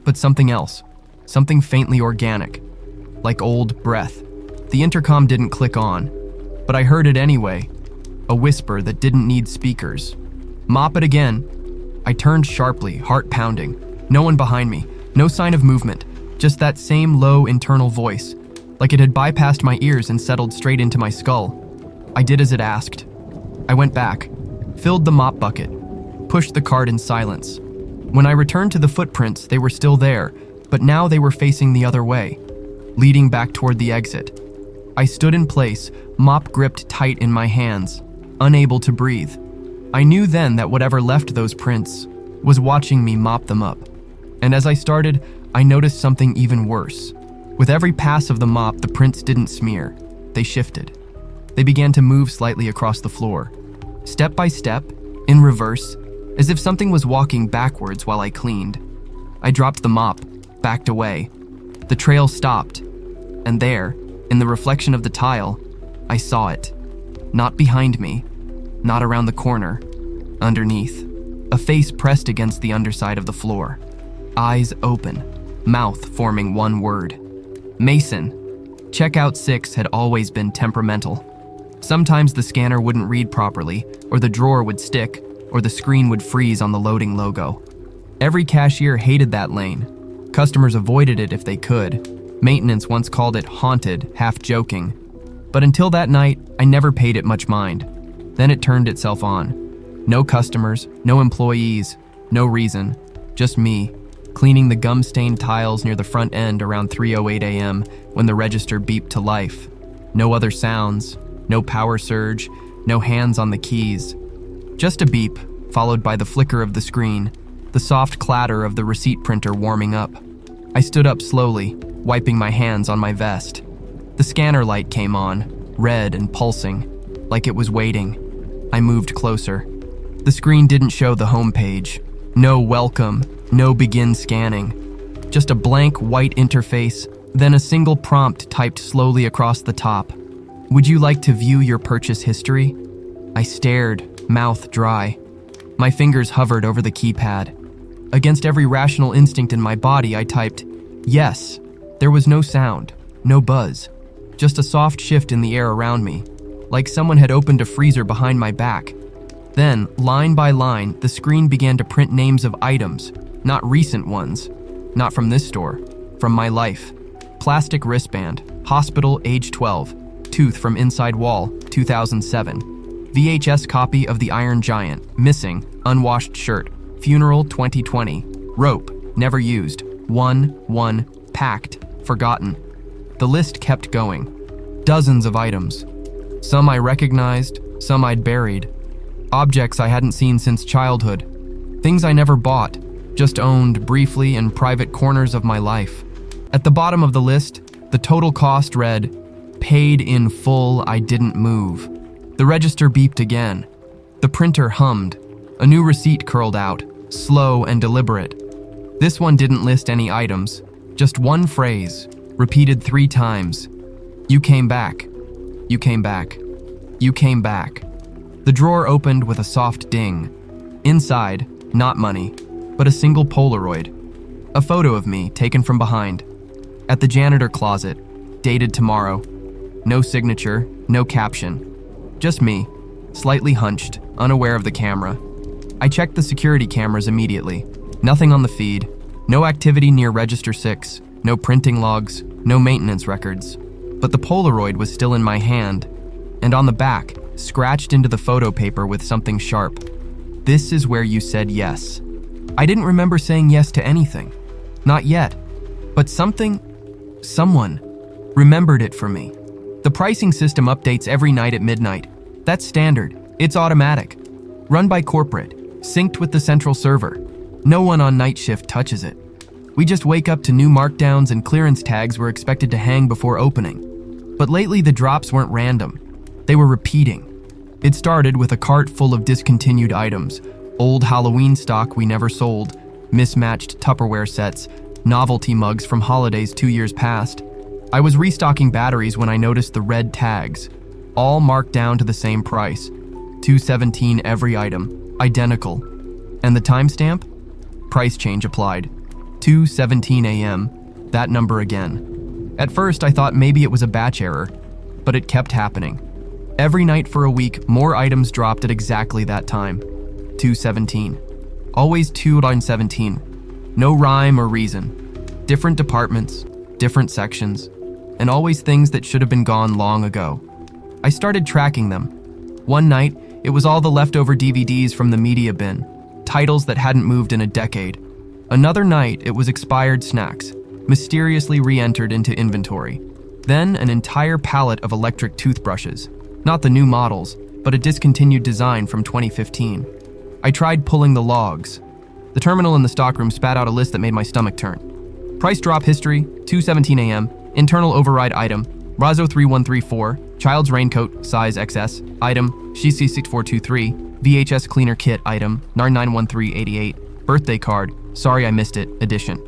Speaker 1: But something else. Something faintly organic. Like old breath. The intercom didn't click on, but I heard it anyway. a whisper that didn't need speakers. "Mop it again." I turned sharply, heart pounding. No one behind me, no sign of movement, just that same low internal voice, like it had bypassed my ears and settled straight into my skull. I did as it asked. I went back, filled the mop bucket, pushed the cart in silence. When I returned to the footprints, they were still there, but now they were facing the other way, leading back toward the exit. I stood in place, mop gripped tight in my hands, unable to breathe. I knew then that whatever left those prints was watching me mop them up. And as I started, I noticed something even worse. With every pass of the mop, the prints didn't smear. They shifted. They began to move slightly across the floor, step by step, in reverse, as if something was walking backwards while I cleaned. I dropped the mop, backed away. The trail stopped, and there, in the reflection of the tile, I saw it. Not behind me, not around the corner, underneath. A face pressed against the underside of the floor. Eyes open, mouth forming one word. Mason. Checkout 6 had always been temperamental. Sometimes the scanner wouldn't read properly, or the drawer would stick, or the screen would freeze on the loading logo. Every cashier hated that lane. Customers avoided it if they could. Maintenance once called it haunted, half joking. But until that night, I never paid it much mind. Then it turned itself on. No customers, no employees, no reason. Just me, cleaning the gum-stained tiles near the front end around 3:08 a.m. when the register beeped to life. No other sounds, no power surge, no hands on the keys. Just a beep, followed by the flicker of the screen, the soft clatter of the receipt printer warming up. I stood up slowly, wiping my hands on my vest. The scanner light came on, red and pulsing, like it was waiting. I moved closer. The screen didn't show the home page. No welcome, no begin scanning. Just a blank white interface, then a single prompt typed slowly across the top. "Would you like to view your purchase history?" I stared, mouth dry. My fingers hovered over the keypad. Against every rational instinct in my body, I typed, "Yes." There was no sound, no buzz, just a soft shift in the air around me, like someone had opened a freezer behind my back. Then, line by line, the screen began to print names of items, not recent ones, not from this store, from my life. Plastic wristband, hospital, age 12, tooth from inside wall, 2007. VHS copy of The Iron Giant, missing, unwashed shirt, funeral 2020. Rope, never used. 1 packed, forgotten. The list kept going. Dozens of items. Some I recognized, some I'd buried. Objects I hadn't seen since childhood. Things I never bought, just owned briefly in private corners of my life. At the bottom of the list, the total cost read, "Paid in full, I didn't move." The register beeped again. The printer hummed. A new receipt curled out, slow and deliberate. This one didn't list any items, just one phrase, repeated 3 times. "You came back. You came back. You came back." The drawer opened with a soft ding. Inside, not money, but a single Polaroid. A photo of me taken from behind. At the janitor closet, dated tomorrow. No signature, no caption. Just me, slightly hunched, unaware of the camera. I checked the security cameras immediately. Nothing on the feed. No activity near Register 6. No printing logs. No maintenance records. But the Polaroid was still in my hand. And on the back, scratched into the photo paper with something sharp. "This is where you said yes." I didn't remember saying yes to anything. Not yet. But someone, remembered it for me. The pricing system updates every night at midnight. That's standard. It's automatic. Run by corporate. Synced with the central server. No one on night shift touches it. We just wake up to new markdowns and clearance tags we're expected to hang before opening. But lately the drops weren't random. They were repeating. It started with a cart full of discontinued items, old Halloween stock we never sold, mismatched Tupperware sets, novelty mugs from holidays 2 years past. I was restocking batteries when I noticed the red tags, all marked down to the same price, $217 every item, identical. And the timestamp? Price change applied. 2:17 a.m., that number again. At first I thought maybe it was a batch error, but it kept happening. Every night for a week, more items dropped at exactly that time. 2:17. Always 2:17. No rhyme or reason. Different departments, different sections, and always things that should have been gone long ago. I started tracking them. One night, it was all the leftover DVDs from the media bin, titles that hadn't moved in a decade. Another night, it was expired snacks, mysteriously re-entered into inventory. Then, an entire pallet of electric toothbrushes. Not the new models, but a discontinued design from 2015. I tried pulling the logs. The terminal in the stockroom spat out a list that made my stomach turn. Price drop history, 2:17 a.m., internal override item, Razo 3134, child's raincoat, size XS, item, Shishi 6423, VHS cleaner kit item, NAR 91388, birthday card, sorry I missed it, edition.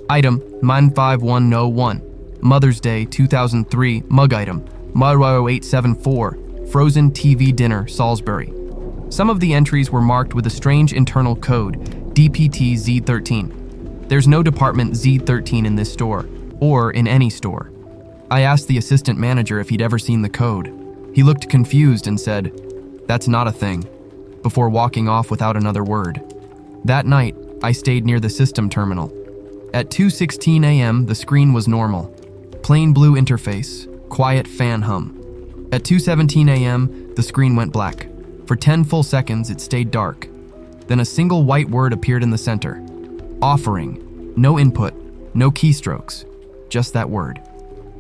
Speaker 1: Item, MAN 5101, Mother's Day 2003, mug item, Marwaro 874, frozen TV dinner, Salisbury. Some of the entries were marked with a strange internal code, DPT Z13. There's no department Z13 in this store, or in any store. I asked the assistant manager if he'd ever seen the code. He looked confused and said, "That's not a thing," before walking off without another word. That night, I stayed near the system terminal. At 2:16 a.m., the screen was normal. Plain blue interface, quiet fan hum. At 2:17 a.m., the screen went black. For 10 full seconds, it stayed dark. Then a single white word appeared in the center. Offering. No input, no keystrokes, just that word.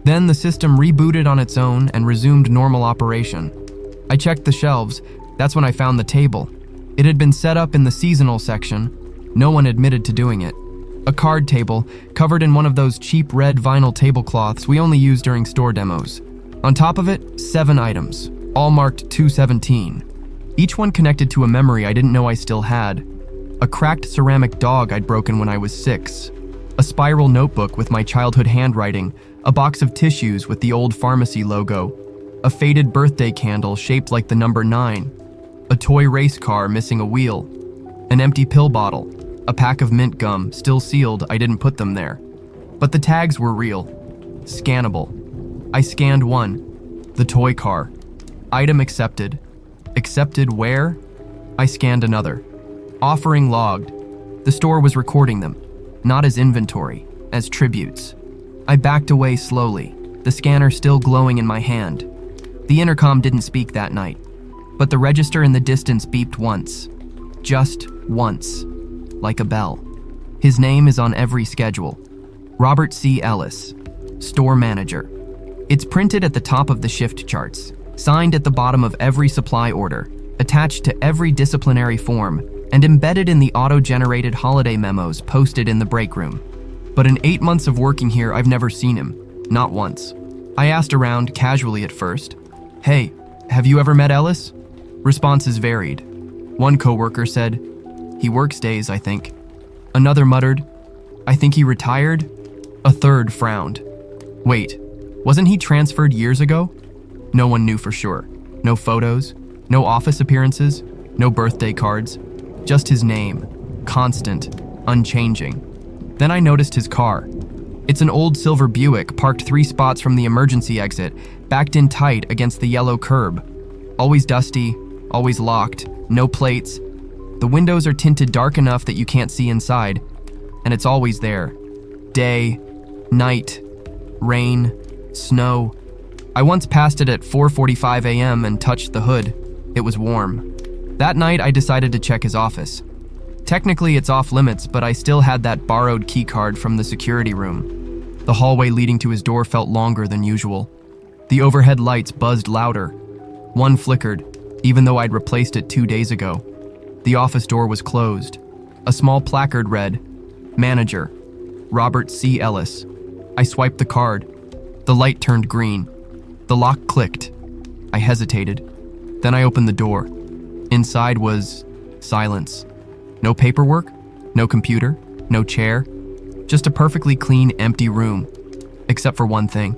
Speaker 1: Then the system rebooted on its own and resumed normal operation. I checked the shelves. That's when I found the table. It had been set up in the seasonal section. No one admitted to doing it. A card table, covered in one of those cheap red vinyl tablecloths we only use during store demos. On top of it, 7 items, all marked 217. Each one connected to a memory I didn't know I still had. A cracked ceramic dog I'd broken when I was 6. A spiral notebook with my childhood handwriting. A box of tissues with the old pharmacy logo. A faded birthday candle shaped like the number 9. A toy race car missing a wheel. An empty pill bottle. A pack of mint gum, still sealed, I didn't put them there. But the tags were real. Scannable. I scanned one. The toy car. Item accepted. Accepted where? I scanned another. Offering logged. The store was recording them. Not as inventory, as tributes. I backed away slowly, the scanner still glowing in my hand. The intercom didn't speak that night, but the register in the distance beeped once. Just once. Like a bell. His name is on every schedule. Robert C. Ellis, store manager. It's printed at the top of the shift charts, signed at the bottom of every supply order, attached to every disciplinary form, and embedded in the auto-generated holiday memos posted in the break room. But in 8 months of working here, I've never seen him. Not once. I asked around casually at first, "Hey, have you ever met Ellis?" Responses varied. One coworker said, "He works days, I think." Another muttered, "I think he retired." A third frowned. Wait, wasn't he transferred years ago? No one knew for sure. No photos, no office appearances, no birthday cards. Just his name. Constant, unchanging. Then I noticed his car. It's an old silver Buick parked 3 spots from the emergency exit, backed in tight against the yellow curb. Always dusty, always locked, no plates. The windows are tinted dark enough that you can't see inside, and it's always there. Day, night, rain, snow. I once passed it at 4:45 a.m. and touched the hood. It was warm. That night, I decided to check his office. Technically, it's off limits, but I still had that borrowed key card from the security room. The hallway leading to his door felt longer than usual. The overhead lights buzzed louder. One flickered, even though I'd replaced it 2 days ago. The office door was closed. A small placard read, "Manager, Robert C. Ellis." I swiped the card. The light turned green. The lock clicked. I hesitated. Then I opened the door. Inside was silence. No paperwork, no computer, no chair, just a perfectly clean, empty room. Except for one thing.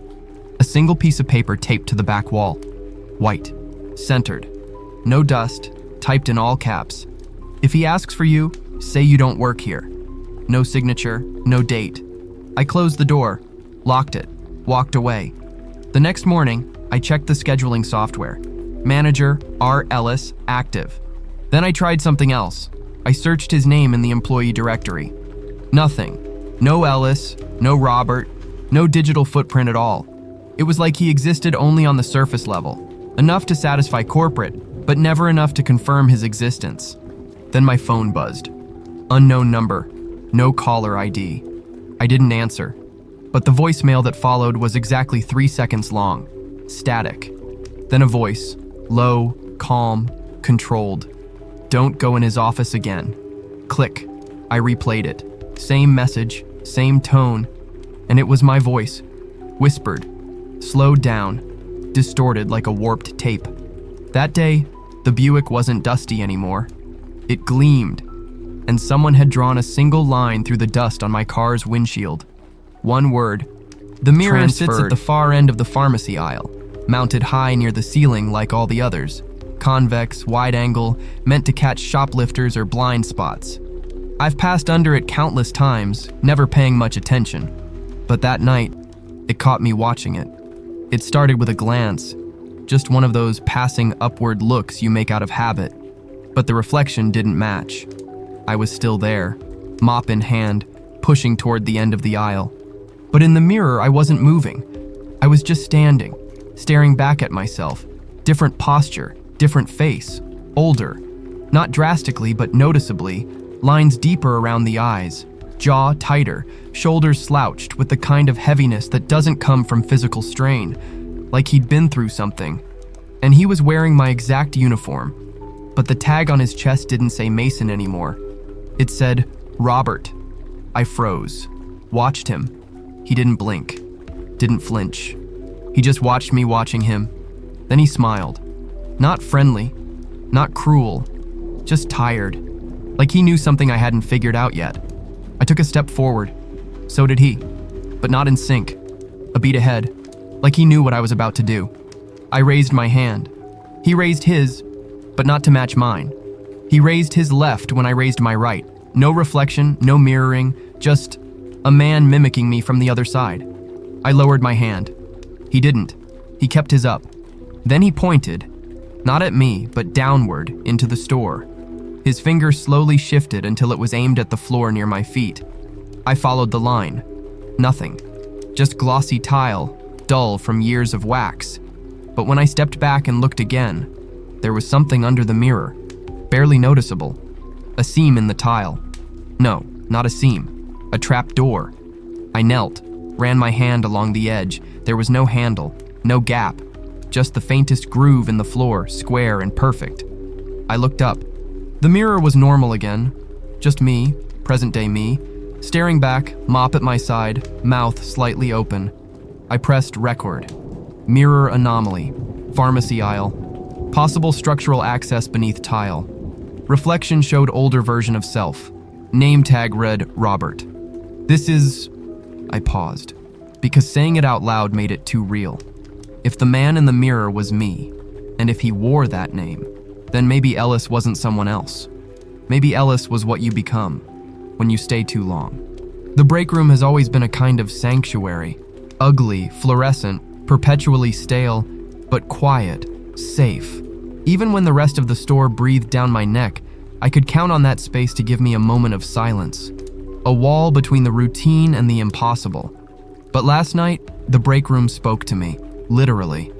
Speaker 1: A single piece of paper taped to the back wall. White. Centered. No dust, typed in all caps. "If he asks for you, say you don't work here." No signature, no date. I closed the door, locked it, walked away. The next morning, I checked the scheduling software. Manager R. Ellis, active. Then I tried something else. I searched his name in the employee directory. Nothing. No Ellis, no Robert, no digital footprint at all. It was like he existed only on the surface level, enough to satisfy corporate, but never enough to confirm his existence. Then my phone buzzed. Unknown number, no caller ID. I didn't answer, but the voicemail that followed was exactly 3 seconds long. Static. Then a voice, low, calm, controlled. Don't go in his office again. Click. I replayed it. Same message, same tone, and it was my voice. Whispered, slowed down, distorted like a warped tape. That day, the Buick wasn't dusty anymore. It gleamed, and someone had drawn a single line through the dust on my car's windshield. One word. The mirror sits at the far end of the pharmacy aisle, mounted high near the ceiling like all the others. Convex, wide angle, meant to catch shoplifters or blind spots. I've passed under it countless times, never paying much attention. But that night, it caught me watching it. It started with a glance, just one of those passing upward looks you make out of habit. But the reflection didn't match. I was still there, mop in hand, pushing toward the end of the aisle. But in the mirror, I wasn't moving. I was just standing, staring back at myself. Different posture, different face, older. Not drastically, but noticeably. Lines deeper around the eyes, jaw tighter, shoulders slouched with the kind of heaviness that doesn't come from physical strain, like he'd been through something. And he was wearing my exact uniform, but the tag on his chest didn't say Mason anymore. It said, Robert. I froze, watched him. He didn't blink, didn't flinch. He just watched me watching him. Then he smiled. Not friendly, not cruel, just tired. Like he knew something I hadn't figured out yet. I took a step forward. So did he, but not in sync. A beat ahead, like he knew what I was about to do. I raised my hand. He raised his, but not to match mine. He raised his left when I raised my right. No reflection, no mirroring, just a man mimicking me from the other side. I lowered my hand. He didn't. He kept his up. Then he pointed, not at me, but downward into the store. His finger slowly shifted until it was aimed at the floor near my feet. I followed the line. Nothing. Just glossy tile, dull from years of wax. But when I stepped back and looked again, there was something under the mirror, barely noticeable. A seam in the tile. No, not a seam. A trap door. I knelt, ran my hand along the edge. There was no handle, no gap, just the faintest groove in the floor, square and perfect. I looked up. The mirror was normal again. Just me, present-day me, staring back, mop at my side, mouth slightly open. I pressed record. Mirror anomaly. Pharmacy aisle. Possible structural access beneath tile. Reflection showed older version of self. Name tag read Robert. This is... I paused, because saying it out loud made it too real. If the man in the mirror was me, and if he wore that name, then maybe Ellis wasn't someone else. Maybe Ellis was what you become when you stay too long. The break room has always been a kind of sanctuary. Ugly, fluorescent, perpetually stale, but quiet, safe. Even when the rest of the store breathed down my neck, I could count on that space to give me a moment of silence. A wall between the routine and the impossible. But last night, the break room spoke to me, literally.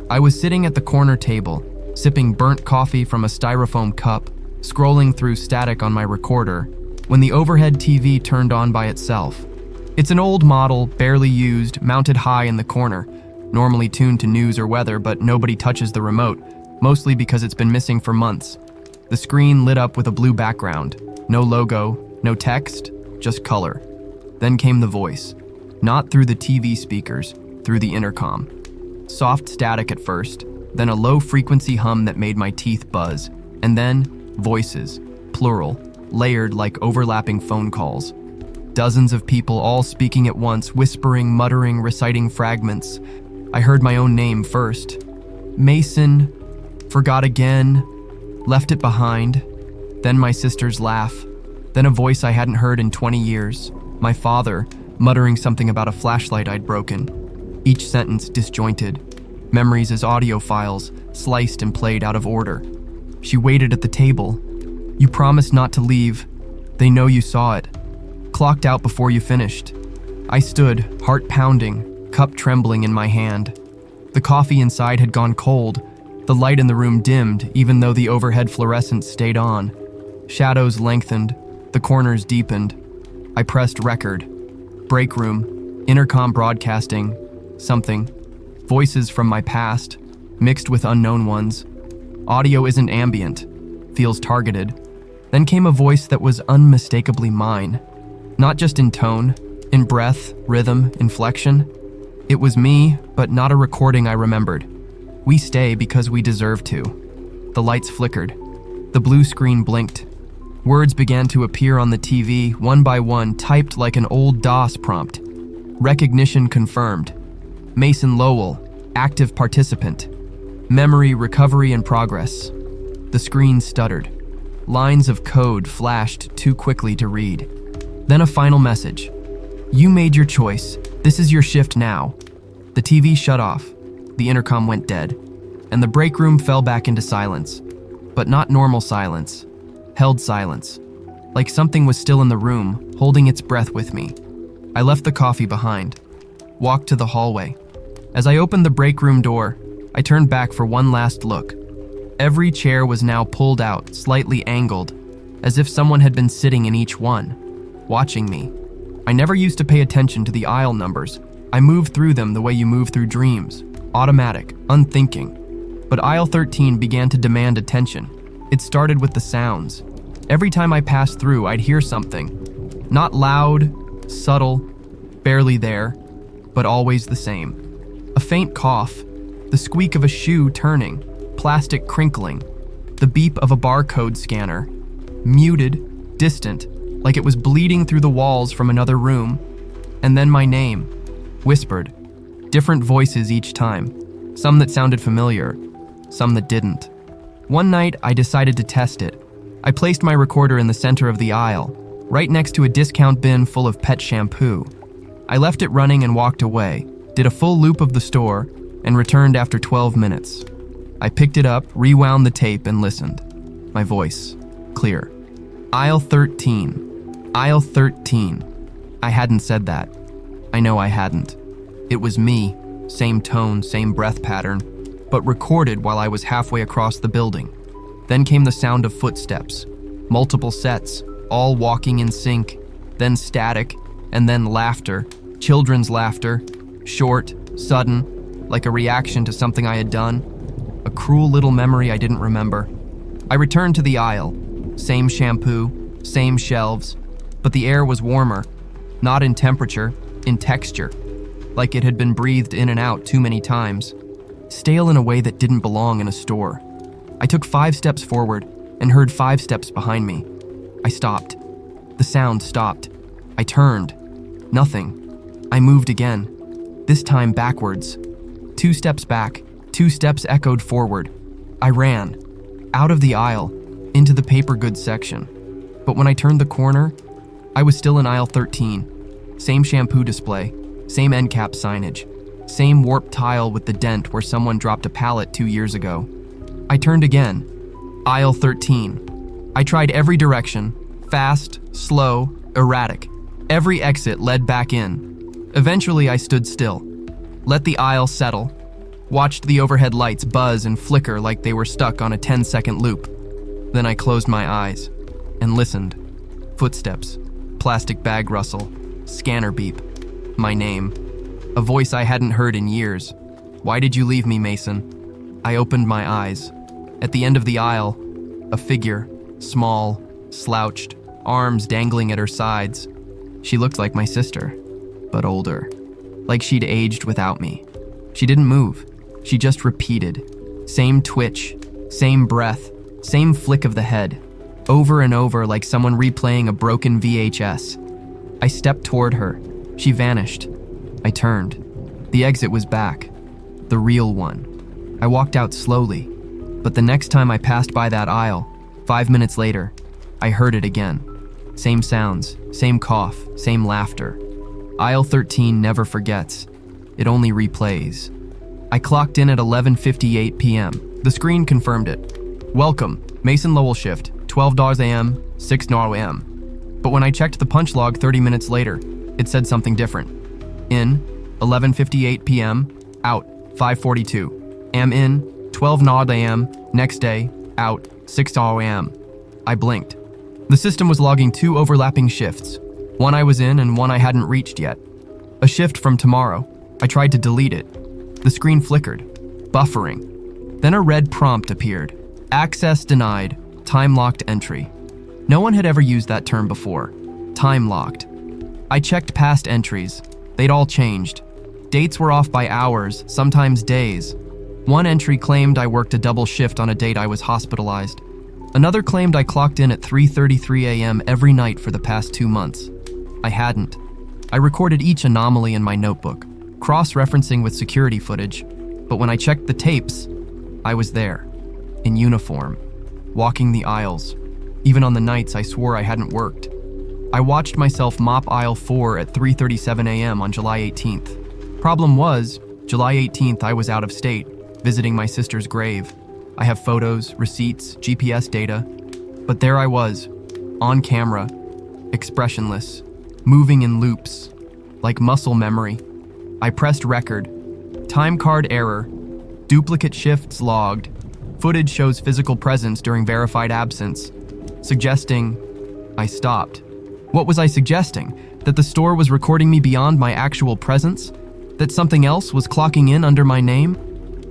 Speaker 1: I was sitting at the corner table, sipping burnt coffee from a styrofoam cup, scrolling through static on my recorder, when the overhead TV turned on by itself. It's an old model, barely used, mounted high in the corner, normally tuned to news or weather, but nobody touches the remote, mostly because it's been missing for months. The screen lit up with a blue background. No logo, no text, just color. Then came the voice. Not through the TV speakers, through the intercom. Soft static at first, then a low-frequency hum that made my teeth buzz, and then voices, plural, layered like overlapping phone calls. Dozens of people all speaking at once, whispering, muttering, reciting fragments. I heard my own name first. Mason, forgot again, left it behind. Then my sister's laugh. Then a voice I hadn't heard in 20 years. My father, muttering something about a flashlight I'd broken. Each sentence disjointed. memories as audio files, sliced and played out of order. She waited at the table. You promised not to leave. They know you saw it. Clocked out before you finished. I stood, heart pounding, cup trembling in my hand. The coffee inside had gone cold. The light in the room dimmed, even though the overhead fluorescent stayed on. Shadows lengthened. The corners deepened. I pressed record. Break room. Intercom broadcasting. Something. Voices from my past, mixed with unknown ones. Audio isn't ambient. Feels targeted. Then came a voice that was unmistakably mine. Not just in tone, in breath, rhythm, inflection. It was me, but not a recording I remembered. We stay because we deserve to. The lights flickered. The blue screen blinked. Words began to appear on the TV, one by one, typed like an old DOS prompt. Recognition confirmed. Mason Lowell, active participant. Memory recovery in progress. The screen stuttered. Lines of code flashed too quickly to read. Then a final message. You made your choice. This is your shift now. The TV shut off. The intercom went dead. And the break room fell back into silence. But not normal silence. Held silence. Like something was still in the room, holding its breath with me. I left the coffee behind. Walked to the hallway. As I opened the break room door, I turned back for one last look. Every chair was now pulled out, slightly angled, as if someone had been sitting in each one, watching me. I never used to pay attention to the aisle numbers. I moved through them the way you move through dreams, automatic, unthinking. But aisle 13 began to demand attention. It started with the sounds. Every time I passed through, I'd hear something. Not loud, subtle, barely there, but always the same. A faint cough, the squeak of a shoe turning, plastic crinkling, the beep of a barcode scanner, muted, distant, like it was bleeding through the walls from another room, and then my name, whispered, different voices each time, some that sounded familiar, some that didn't. One night, I decided to test it. I placed my recorder in the center of the aisle, right next to a discount bin full of pet shampoo. I left it running and walked away, did a full loop of the store, and returned after 12 minutes. I picked it up, rewound the tape, and listened. My voice, clear. Aisle 13. Aisle 13. I hadn't said that. I know I hadn't. It was me, same tone, same breath pattern, but recorded while I was halfway across the building. Then came the sound of footsteps, multiple sets, all walking in sync, then static, and then laughter, children's laughter, short, sudden, like a reaction to something I had done, a cruel little memory I didn't remember. I returned to the aisle, same shampoo, same shelves, but the air was warmer, not in temperature, in texture, like it had been breathed in and out too many times, stale in a way that didn't belong in a store. I took 5 steps forward and heard 5 steps behind me. I stopped. The sound stopped. I turned. Nothing. I moved again, this time backwards. 2 steps back, 2 steps echoed forward. I ran, out of the aisle, into the paper goods section. But when I turned the corner, I was still in aisle 13. Same shampoo display, same end cap signage, same warped tile with the dent where someone dropped a pallet 2 years ago. I turned again, aisle 13. I tried every direction, fast, slow, erratic. Every exit led back in. Eventually I stood still, let the aisle settle, watched the overhead lights buzz and flicker like they were stuck on a 10-second loop. Then I closed my eyes and listened. Footsteps, plastic bag rustle, scanner beep, my name, a voice I hadn't heard in years. Why did you leave me, Mason? I opened my eyes. At the end of the aisle, a figure, small, slouched, arms dangling at her sides. She looked like my sister, but older, like she'd aged without me. She didn't move. She just repeated. Same twitch, same breath, same flick of the head, over and over like someone replaying a broken VHS. I stepped toward her. She vanished. I turned. The exit was back. The real one. I walked out slowly, but the next time I passed by that aisle, 5 minutes later, I heard it again. Same sounds, same cough, same laughter. Aisle 13 never forgets. It only replays. I clocked in at 11:58 p.m. The screen confirmed it. Welcome, Mason Lowell shift, $12 a.m., 6 a.m. But when I checked the punch log 30 minutes later, it said something different. In, 11:58 p.m., out, 5:42. Am in, 12 a.m., next day, out, 6 a.m. I blinked. The system was logging 2 overlapping shifts. One I was in and one I hadn't reached yet. A shift from tomorrow. I tried to delete it. The screen flickered, buffering. Then a red prompt appeared. Access denied, time-locked entry. No one had ever used that term before. Time-locked. I checked past entries. They'd all changed. Dates were off by hours, sometimes days. One entry claimed I worked a double shift on a date I was hospitalized. Another claimed I clocked in at 3:33 a.m. every night for the past 2 months. I hadn't. I recorded each anomaly in my notebook, cross-referencing with security footage, but when I checked the tapes, I was there, in uniform, walking the aisles, even on the nights I swore I hadn't worked. I watched myself mop aisle 4 at 3:37 a.m. on July 18th. Problem was, July 18th I was out of state, visiting my sister's grave. I have photos, receipts, GPS data, but there I was, on camera, expressionless, moving in loops, like muscle memory. I pressed record. Time card error. Duplicate shifts logged. Footage shows physical presence during verified absence, suggesting I stopped. What was I suggesting? That the store was recording me beyond my actual presence? That something else was clocking in under my name?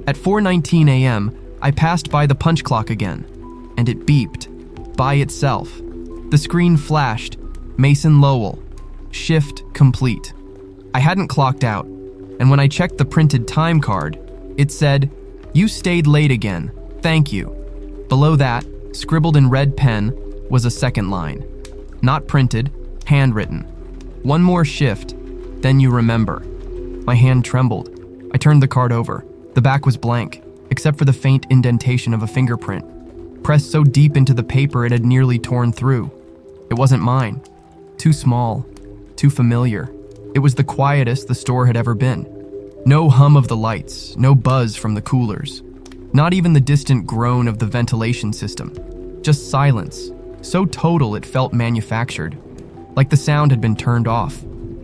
Speaker 1: At 4:19 a.m., I passed by the punch clock again, and it beeped, by itself. The screen flashed, Mason Lowell, shift complete. I hadn't clocked out, and when I checked the printed time card, it said, "You stayed late again, thank you." Below that, scribbled in red pen, was a second line. Not printed, handwritten. "One more shift, then you remember." My hand trembled. I turned the card over. The back was blank, except for the faint indentation of a fingerprint, pressed so deep into the paper it had nearly torn through. It wasn't mine. Too small, too familiar. It was the quietest the store had ever been. No hum of the lights, no buzz from the coolers. Not even the distant groan of the ventilation system. Just silence, so total it felt manufactured, like the sound had been turned off.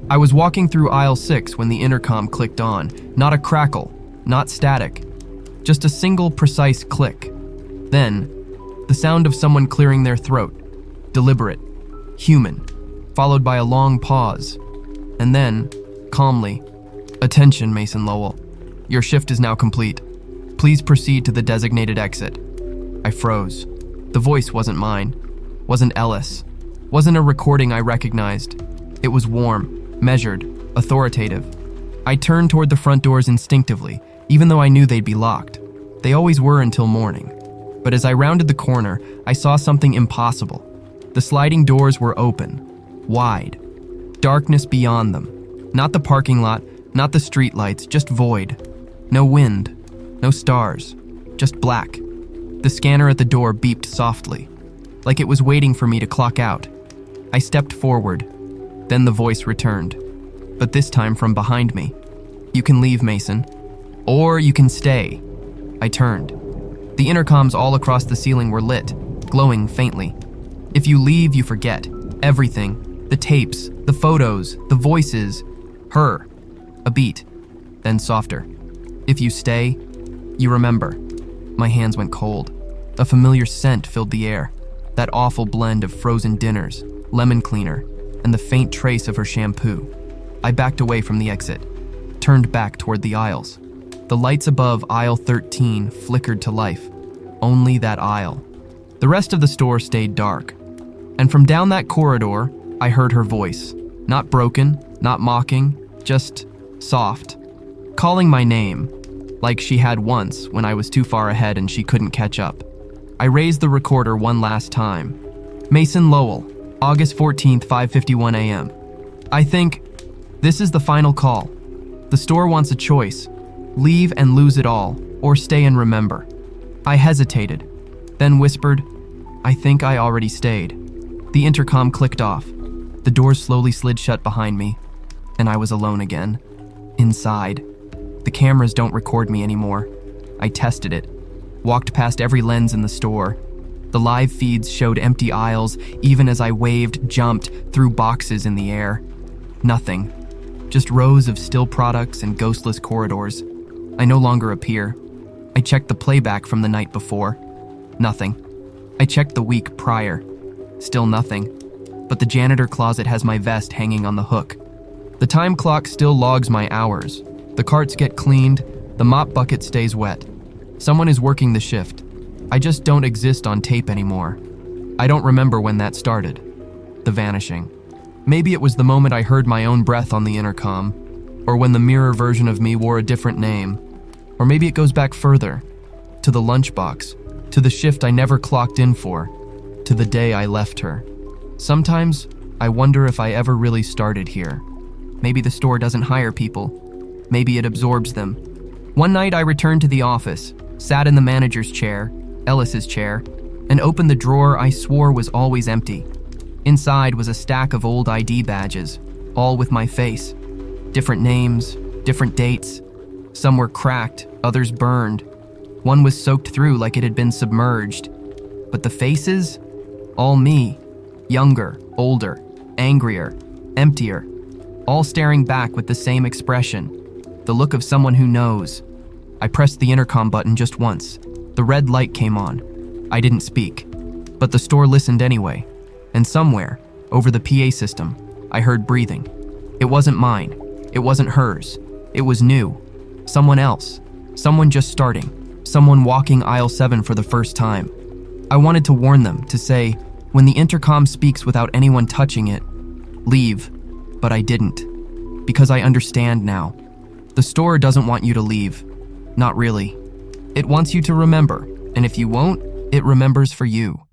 Speaker 1: I was walking through aisle 6 when the intercom clicked on. Not a crackle, not static. Just a single precise click. Then, the sound of someone clearing their throat. Deliberate, human, followed by a long pause. And then, calmly, "Attention, Mason Lowell. Your shift is now complete. Please proceed to the designated exit." I froze. The voice wasn't mine. Wasn't Ellis. Wasn't a recording I recognized. It was warm, measured, authoritative. I turned toward the front doors instinctively, even though I knew they'd be locked. They always were until morning. But as I rounded the corner, I saw something impossible. The sliding doors were open, wide. Darkness beyond them. Not the parking lot, not the street lights, just void. No wind, no stars, just black. The scanner at the door beeped softly, like it was waiting for me to clock out. I stepped forward. Then the voice returned, but this time from behind me. "You can leave, Mason. Or you can stay." I turned. The intercoms all across the ceiling were lit, glowing faintly. "If you leave, you forget. Everything. The tapes, the photos, the voices. Her." A beat, then softer. "If you stay, you remember." My hands went cold. A familiar scent filled the air. That awful blend of frozen dinners, lemon cleaner, and the faint trace of her shampoo. I backed away from the exit, turned back toward the aisles. The lights above aisle 13 flickered to life. Only that aisle. The rest of the store stayed dark. And from down that corridor, I heard her voice. Not broken, not mocking, just soft. Calling my name, like she had once when I was too far ahead and she couldn't catch up. I raised the recorder one last time. "Mason Lowell, August 14th, 5:51 a.m. I think this is the final call. The store wants a choice. Leave and lose it all, or stay and remember." I hesitated, then whispered, "I think I already stayed." The intercom clicked off. The doors slowly slid shut behind me, and I was alone again. Inside. The cameras don't record me anymore. I tested it. Walked past every lens in the store. The live feeds showed empty aisles even as I waved, jumped, threw boxes in the air. Nothing. Just rows of still products and ghostless corridors. I no longer appear. I checked the playback from the night before. Nothing. I checked the week prior. Still nothing. But the janitor closet has my vest hanging on the hook. The time clock still logs my hours. The carts get cleaned. The mop bucket stays wet. Someone is working the shift. I just don't exist on tape anymore. I don't remember when that started. The vanishing. Maybe it was the moment I heard my own breath on the intercom, or when the mirror version of me wore a different name. Or maybe it goes back further, to the lunchbox, to the shift I never clocked in for, to the day I left her. Sometimes, I wonder if I ever really started here. Maybe the store doesn't hire people. Maybe it absorbs them. One night I returned to the office, sat in the manager's chair, Ellis's chair, and opened the drawer I swore was always empty. Inside was a stack of old ID badges, all with my face. Different names, different dates. Some were cracked, others burned. One was soaked through like it had been submerged. But the faces? All me. Younger, older, angrier, emptier. All staring back with the same expression. The look of someone who knows. I pressed the intercom button just once. The red light came on. I didn't speak. But the store listened anyway. And somewhere, over the PA system, I heard breathing. It wasn't mine. It wasn't hers. It was new. Someone else. Someone just starting. Someone walking aisle 7 for the first time. I wanted to warn them, to say, when the intercom speaks without anyone touching it, leave. But I didn't. Because I understand now. The store doesn't want you to leave. Not really. It wants you to remember, and if you won't, it remembers for you.